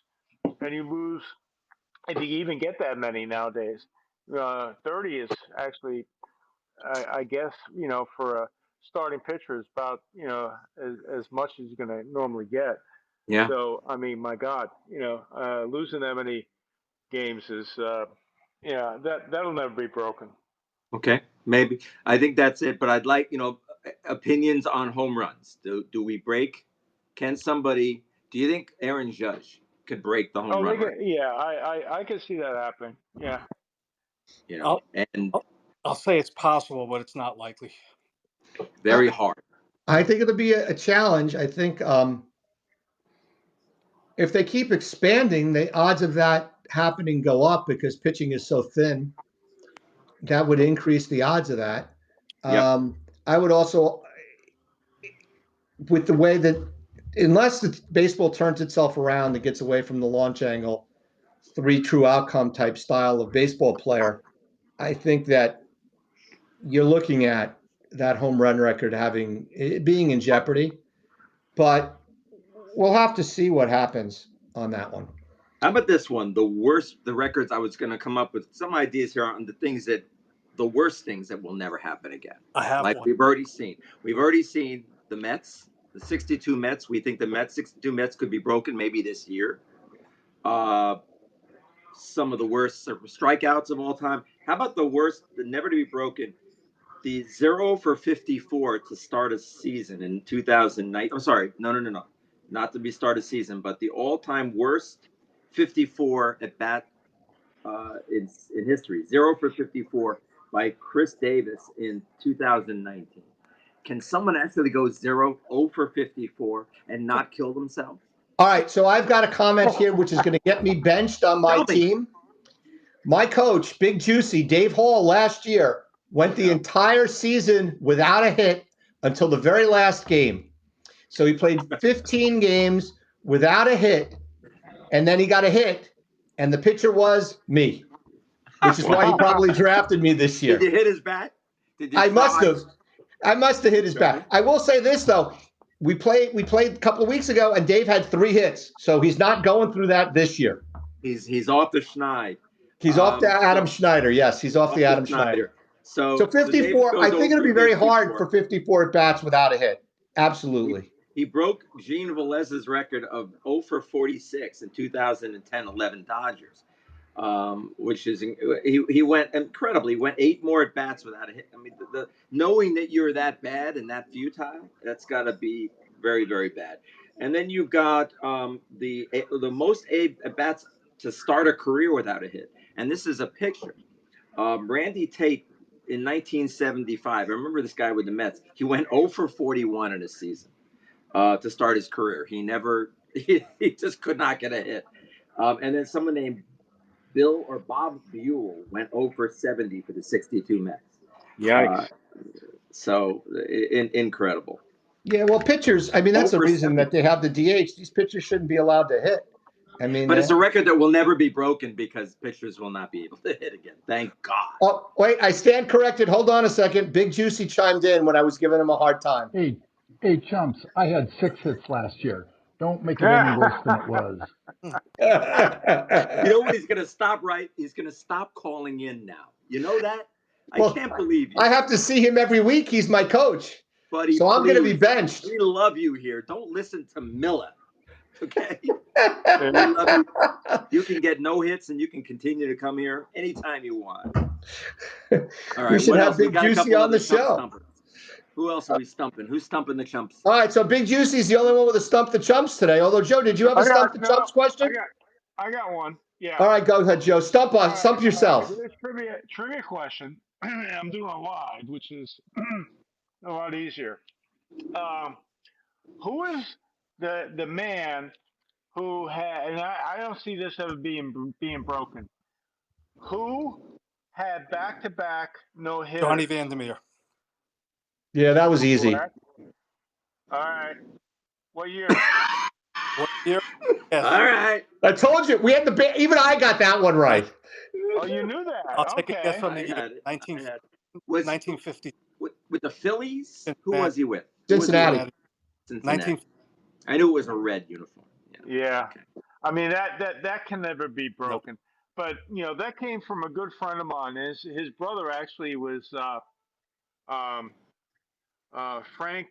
and you lose, if you even get that many nowadays, 30 is actually, I guess, for a starting pitcher is about, as much as you're going to normally get. Yeah. So, I mean, my God, losing that many games is, that'll never be broken. Okay. Maybe. I think that's it. But I'd like, opinions on home runs. Do we break? Can somebody? Do you think Aaron Judge could break the home run record? Yeah, I can see that happening. Yeah. And I'll say it's possible, but it's not likely. very hard. I think it'll be a challenge. I think if they keep expanding, the odds of that happening go up because pitching is so thin. That would increase the odds of that. Yep. I would also, with the way that, unless the baseball turns itself around and gets away from the launch angle, 3 true outcome type style of baseball player, I think that you're looking at that home run record being in jeopardy. But we'll have to see what happens on that one. How about this one? The records. I was going to come up with some ideas here on the worst things that will never happen again. I have Like one. we've already seen the Mets, the 62 Mets. We think the 62 Mets could be broken maybe this year. some of the worst strikeouts of all time. How about the worst, the never to be broken, the 0 for 54 to start a season in 2009? I'm sorry, no, not to be start a season, but the all-time worst 54 at bat in history. 0 for 54 by Chris Davis in 2019. Can someone actually go 0 for 54 and not kill themselves? All right, so I've got a comment here which is going to get me benched on my Tell me. team. My coach, Big Juicy, Dave Hall, last year went the entire season without a hit until the very last game. So he played 15 games without a hit, and then he got a hit, and the pitcher was me, which is why he probably drafted me this Did you year. hit his bat? Did you I must try? have. I must have hit his Okay. bat. I will say this though. We played a couple of weeks ago, and Dave had 3 hits, so he's not going through that this year. He's off the schneid. He's off the Adam So Schneider. Yes, he's off off the the Adam Schneider. Schneider. So So David 54, goes I think it'll over be very hard 54. for 54 at bats without a hit. He, Absolutely. he broke Gene Velez's record of 0 for 46 in 2010-11 Dodgers, which is he went incredibly. He went 8 more at bats without a hit. I mean, the knowing that you're that bad and that futile, that's got to be very very bad. And then you've got the most at bats to start a career without a hit. And this is a picture. Randy Tate in 1975. I remember this guy with the Mets. He went 0 for 41 in a season to start his career. He never, he just could not get a hit. And then someone named Bill or Bob Buell went 0 for 70 for the 62 Mets. Yikes. So incredible. Yeah, well, pitchers, I mean, that's the Over reason 70. that they have the DH. These pitchers shouldn't be allowed to hit. I mean, But it's a record that will never be broken because pitchers will not be able to hit again. Thank God. oh, wait, I stand corrected. Hold on a second. Big Juicy chimed in when I was giving him a hard time. Hey, chumps! I had 6 hits last year. Don't make it any worse than it was. You know what? He's going to stop right. He's going to stop calling in now. You know that? I Well, can't believe you. I have to see him every week. He's my coach. Buddy, So I'm going to be please. benched. We love you here. Don't listen to Miller. Okay? We love you. You can get no hits and you can continue to come here anytime you want. All right. We should What have else? We Big got a Juicy couple on other the chump show. stumpers. Who else are we stumping? Who's stumping the chumps? All right, so Big Juicy's the only one with a stump the chumps today. Although, Joe, did you have a stump the chumps question? I got one. Yeah. All right, go ahead, Joe. Stump us. Stump yourself. This trivia question. I'm doing a live, which is a lot easier. Who is the man who had? And I don't see this ever being broken. Who had back-to-back no hitters? Johnny Vandermeer. Yeah, that was easy. Correct? All right. What year? What year? Yes. All right. I told you we had the. Even I got that one right. Oh, you knew that. I'll take a guess from I the year had it. 1950. With the Phillies? Cincinnati. Who was he with? Cincinnati. Cincinnati. I knew it was a red uniform. Yeah. Okay. I mean that can never be broken. Nope. But that came from a good friend of mine. His brother actually was Frank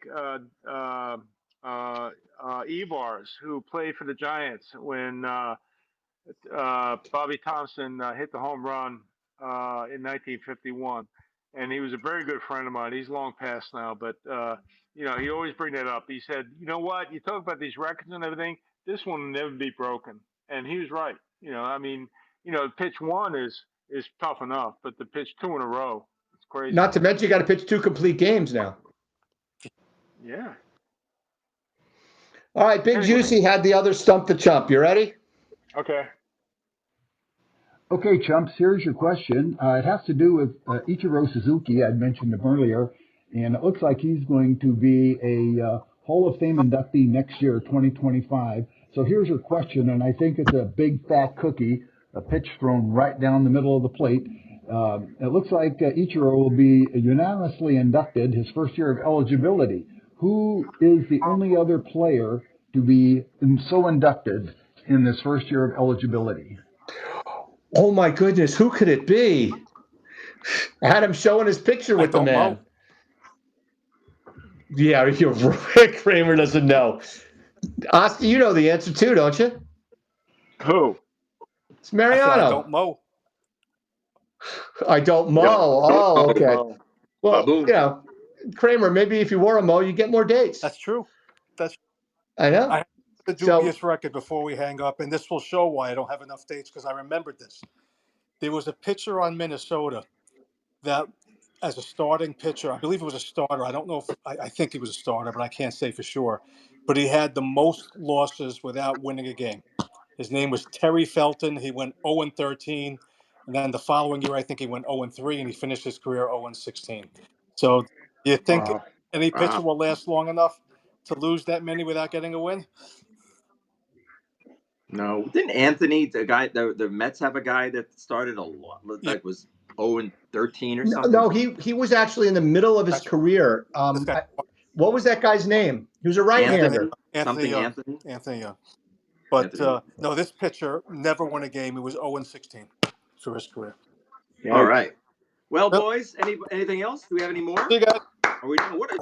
Evars, who played for the Giants when Bobby Thompson hit the home run in 1951. And he was a very good friend of mine. He's long past now, but he always bring that up. He said, "You know what? You talk about these records and everything. This one will never be broken." And he was right. I mean, pitch 1 is tough enough, but the pitch 2 in a row, it's crazy. Not to mention you got to pitch 2 complete games now. Yeah. All right, Big Juicy had the other stump the chump. You ready? Okay. Okay, chumps, here's your question. It has to do with Ichiro Suzuki. I'd mentioned him earlier, and it looks like he's going to be a Hall of Fame inductee next year, 2025. So here's your question, and I think it's a big fat cookie, a pitch thrown right down the middle of the plate. It looks like Ichiro will be unanimously inducted his first year of eligibility. Who is the only other player to be so inducted in this first year of eligibility? Oh my goodness, who could it be? Adam showing his picture with the man. Know. Yeah, you're right. Kramer doesn't know. Oscar, you know the answer too, don't you? Who? It's I said, I don't Mariano. mow. I don't mow. Oh, okay. Well, Baboon. you know, Kramer, maybe if you wore a mow, you get more dates. That's true. That's I know. I have a So, dubious record before we hang up, and this will show why I don't have enough dates because I remembered this. There was a pitcher on Minnesota that, as a starting pitcher, I believe it was a starter. I don't know if I think he was a starter, but I can't say for sure. But he had the most losses without winning a game. His name was Terry Felton. He went 0-13, and then the following year, I think he went 0-3, and he finished his career 0-16. So, do you think Wow. any pitcher Wow. will last long enough to lose that many without getting a win? No, didn't Anthony, the guy, the Mets have a guy that started a lot, looked Yeah, like was 0-13 or no, something. he was actually in the middle of his that's career. this guy, What was that guy's name? He was a Anthony, right-hander. Anthony something Young. Anthony, Anthony Young. But Anthony. no, this pitcher never won a game. He was 0-16 through his career. All Yikes. right. Well, Well, boys, anything else? Do we have any more? see you guys. Are we done? What a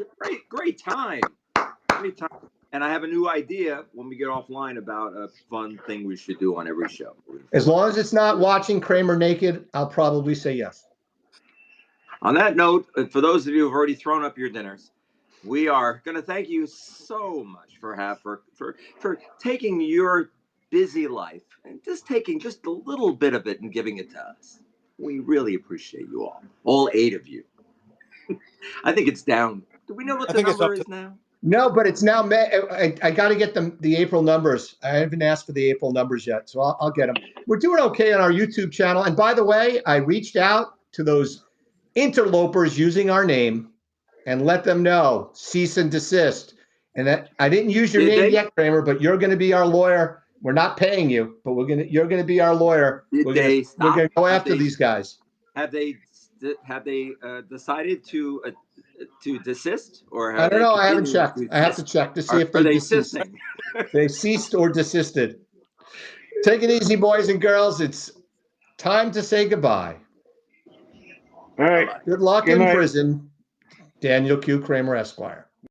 great time. Great time. And I have a new idea when we get offline about a fun thing we should do on every show. As long as it's not watching Kramer naked, I'll probably say yes. On that note, for those of you who've already thrown up your dinners, we are going to thank you so much for taking your busy life and just taking just a little bit of it and giving it to us. We really appreciate you all 8 of you. I think it's down. Do we know what I the think it's number up to. is now? No, but it's now May. I got to get the April numbers. I haven't asked for the April numbers yet, so I'll get them. We're doing okay on our YouTube channel. And by the way, I reached out to those interlopers using our name and let them know cease and desist. And that I didn't use your Did name they? yet, Kramer, but you're going to be our lawyer. We're not paying you, but you're going to be our lawyer. Did they We're stop? going to go after these guys. Have they decided to desist, or I are don't they know. I haven't continuing checked. to I have to desist? check to see if Are they they desist. desisting? They ceased or desisted. Take it easy, boys and girls. It's time to say goodbye. All All right. right. Good luck Good in night. prison, Daniel Q. Kramer, Esquire.